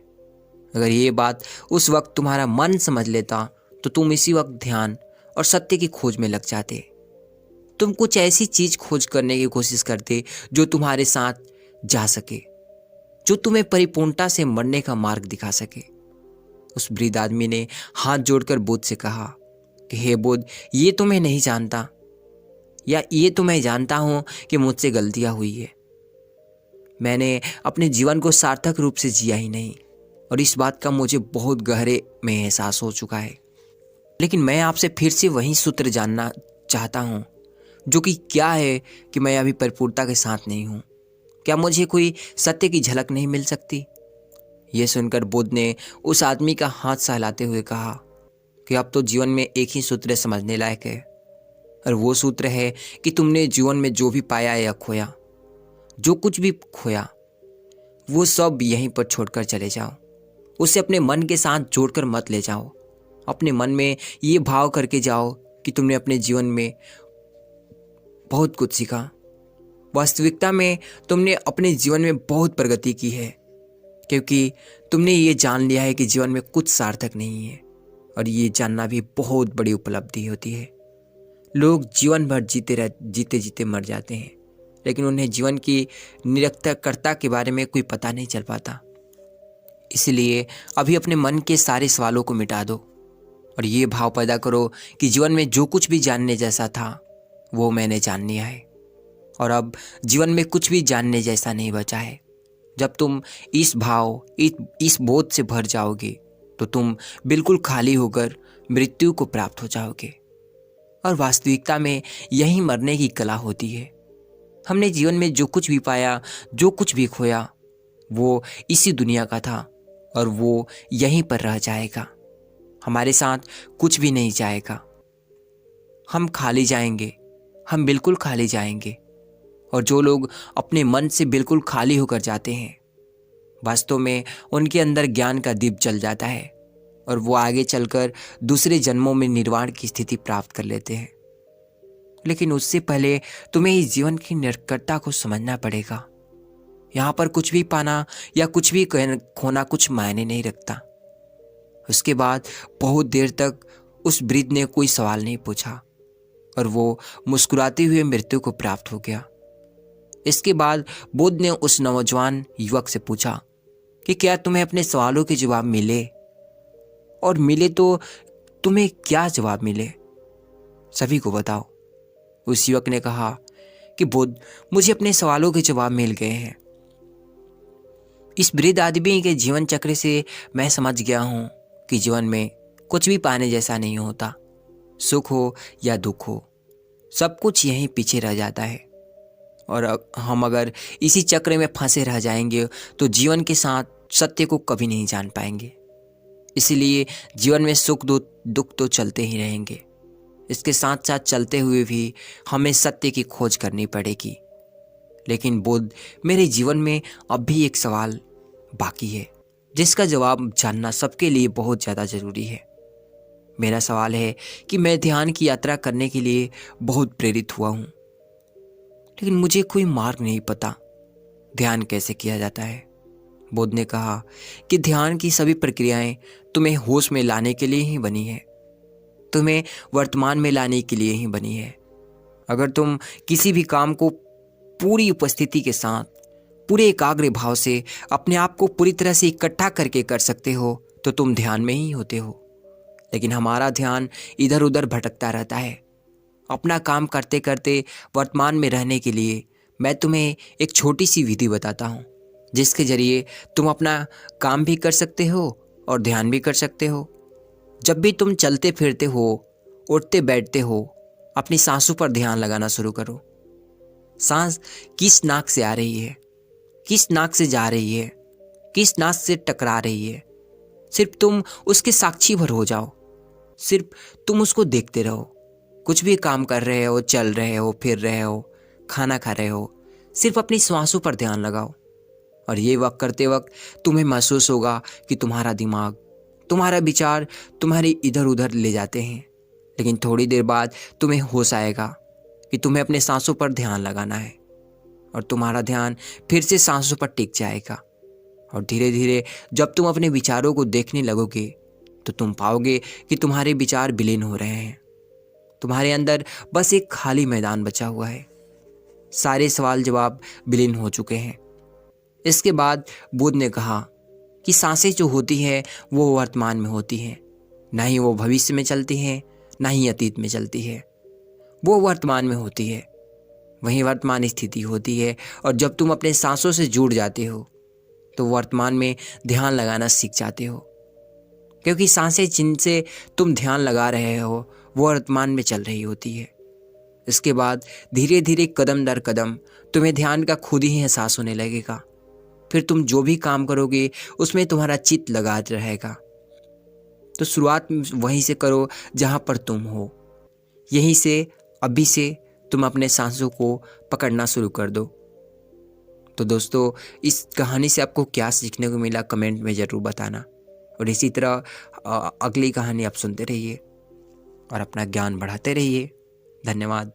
अगर ये बात उस वक्त तुम्हारा मन समझ लेता तो तुम इसी वक्त ध्यान और सत्य की खोज में लग जाते। तुम कुछ ऐसी चीज खोज करने की कोशिश करते जो तुम्हारे साथ जा सके, जो तुम्हें परिपूर्णता से मरने का मार्ग दिखा सके। उस वृद्ध आदमी ने हाथ जोड़कर बुद्ध से कहा कि हे बुद्ध, ये तो मैं नहीं जानता, या ये तो मैं जानता हूं कि मुझसे गलतियां हुई है। मैंने अपने जीवन को सार्थक रूप से जिया ही नहीं, और इस बात का मुझे बहुत गहरे में एहसास हो चुका है। लेकिन मैं आपसे फिर से वही सूत्र जानना चाहता हूं, जो कि क्या है कि मैं अभी परिपूर्णता के साथ नहीं हूं। क्या मुझे कोई सत्य की झलक नहीं मिल सकती? यह सुनकर बुद्ध ने उस आदमी का हाथ सहलाते हुए कहा कि अब तो जीवन में एक ही सूत्र समझने लायक है, और वो सूत्र है कि तुमने जीवन में जो भी पाया या खोया, जो कुछ भी खोया, वो सब यहीं पर छोड़कर चले जाओ। उसे अपने मन के साथ जोड़कर मत ले जाओ। अपने मन में ये भाव करके जाओ कि तुमने अपने जीवन में बहुत कुछ सीखा। वास्तविकता में तुमने अपने जीवन में बहुत प्रगति की है, क्योंकि तुमने ये जान लिया है कि जीवन में कुछ सार्थक नहीं है, और ये जानना भी बहुत बड़ी उपलब्धि होती है। लोग जीवन भर जीते जीते मर जाते हैं, लेकिन उन्हें जीवन की निरर्थकता के बारे में कोई पता नहीं चल पाता। इसलिए अभी अपने मन के सारे सवालों को मिटा दो और ये भाव पैदा करो कि जीवन में जो कुछ भी जानने जैसा था वो मैंने जान लिया है, और अब जीवन में कुछ भी जानने जैसा नहीं बचा है। जब तुम इस भाव, इस बोध से भर जाओगे तो तुम बिल्कुल खाली होकर मृत्यु को प्राप्त हो जाओगे। और वास्तविकता में यही मरने की कला होती है। हमने जीवन में जो कुछ भी पाया, जो कुछ भी खोया, वो इसी दुनिया का था, और वो यहीं पर रह जाएगा। हमारे साथ कुछ भी नहीं जाएगा। हम खाली जाएंगे, हम बिल्कुल खाली जाएंगे। और जो लोग अपने मन से बिल्कुल खाली होकर जाते हैं, वास्तव में उनके अंदर ज्ञान का दीप जल जाता है, और वो आगे चलकर दूसरे जन्मों में निर्वाण की स्थिति प्राप्त कर लेते हैं। लेकिन उससे पहले तुम्हें इस जीवन की निरर्थकता को समझना पड़ेगा। यहाँ पर कुछ भी पाना या कुछ भी खोना कुछ मायने नहीं रखता। उसके बाद बहुत देर तक उस वृद्ध ने कोई सवाल नहीं पूछा, और वो मुस्कुराते हुए मृत्यु को प्राप्त हो गया। इसके बाद बुद्ध ने उस नौजवान युवक से पूछा कि क्या तुम्हें अपने सवालों के जवाब मिले, और मिले तो तुम्हें क्या जवाब मिले, सभी को बताओ। उस युवक ने कहा कि बुद्ध, मुझे अपने सवालों के जवाब मिल गए हैं। इस वृद्ध आदमी के जीवन चक्र से मैं समझ गया हूं कि जीवन में कुछ भी पाने जैसा नहीं होता। सुख हो या दुख हो, सब कुछ यहीं पीछे रह जाता है, और हम अगर इसी चक्र में फंसे रह जाएंगे तो जीवन के साथ सत्य को कभी नहीं जान पाएंगे। इसीलिए जीवन में सुख दुख तो चलते ही रहेंगे। इसके साथ साथ चलते हुए भी हमें सत्य की खोज करनी पड़ेगी। लेकिन बुद्ध, मेरे जीवन में अब भी एक सवाल बाकी है, जिसका जवाब जानना सबके लिए बहुत ज़्यादा ज़रूरी है। मेरा सवाल है कि मैं ध्यान की यात्रा करने के लिए बहुत प्रेरित हुआ हूँ, लेकिन मुझे कोई मार्ग नहीं पता। ध्यान कैसे किया जाता है? बुद्ध ने कहा कि ध्यान की सभी प्रक्रियाएं तुम्हें होश में लाने के लिए ही बनी है। तुम्हें वर्तमान में लाने के लिए ही बनी है। अगर तुम किसी भी काम को पूरी उपस्थिति के साथ, पूरे एकाग्र भाव से अपने आप को पूरी तरह से इकट्ठा करके कर सकते हो तो तुम ध्यान में ही होते हो। लेकिन हमारा ध्यान इधर उधर भटकता रहता है। अपना काम करते करते वर्तमान में रहने के लिए मैं तुम्हें एक छोटी सी विधि बताता हूँ, जिसके जरिए तुम अपना काम भी कर सकते हो और ध्यान भी कर सकते हो। जब भी तुम चलते फिरते हो, उठते बैठते हो, अपनी सांसों पर ध्यान लगाना शुरू करो। सांस किस नाक से आ रही है, किस नाक से जा रही है, किस नाक से टकरा रही है, सिर्फ तुम उसके साक्षी भर हो जाओ। सिर्फ तुम उसको देखते रहो। कुछ भी काम कर रहे हो, चल रहे हो, फिर रहे हो, खाना खा रहे हो, सिर्फ अपनी सांसों पर ध्यान लगाओ। और ये वक्त करते वक्त तुम्हें महसूस होगा कि तुम्हारा दिमाग, तुम्हारा विचार तुम्हारे इधर उधर ले जाते हैं। लेकिन थोड़ी देर बाद तुम्हें होश आएगा कि तुम्हें अपने सांसों पर ध्यान लगाना है और तुम्हारा ध्यान फिर से सांसों पर टिक जाएगा। और धीरे धीरे जब तुम अपने विचारों को देखने लगोगे तो तुम पाओगे कि तुम्हारे विचार विलीन हो रहे हैं। तुम्हारे अंदर बस एक खाली मैदान बचा हुआ है। सारे सवाल जवाब विलीन हो चुके हैं। इसके बाद बुद्ध ने कहा कि सांसें जो होती हैं वो वर्तमान में होती हैं, ना ही वो भविष्य में चलती हैं, ना ही अतीत में चलती है। वो वर्तमान में होती है, वही वर्तमान स्थिति होती है। और जब तुम अपने सांसों से जुड़ जाते हो तो वर्तमान में ध्यान लगाना सीख जाते हो, क्योंकि सांसें जिनसे तुम ध्यान लगा रहे हो वो वर्तमान में चल रही होती है। इसके बाद धीरे धीरे कदम दर कदम तुम्हें ध्यान का खुद ही एहसास होने लगेगा। फिर तुम जो भी काम करोगे उसमें तुम्हारा चित्त लगा रहेगा। तो शुरुआत वहीं से करो जहाँ पर तुम हो। यहीं से, अभी से तुम अपने सांसों को पकड़ना शुरू कर दो। तो दोस्तों, इस कहानी से आपको क्या सीखने को मिला कमेंट में ज़रूर बताना। और इसी तरह अगली कहानी आप सुनते रहिए और अपना ज्ञान बढ़ाते रहिए। धन्यवाद।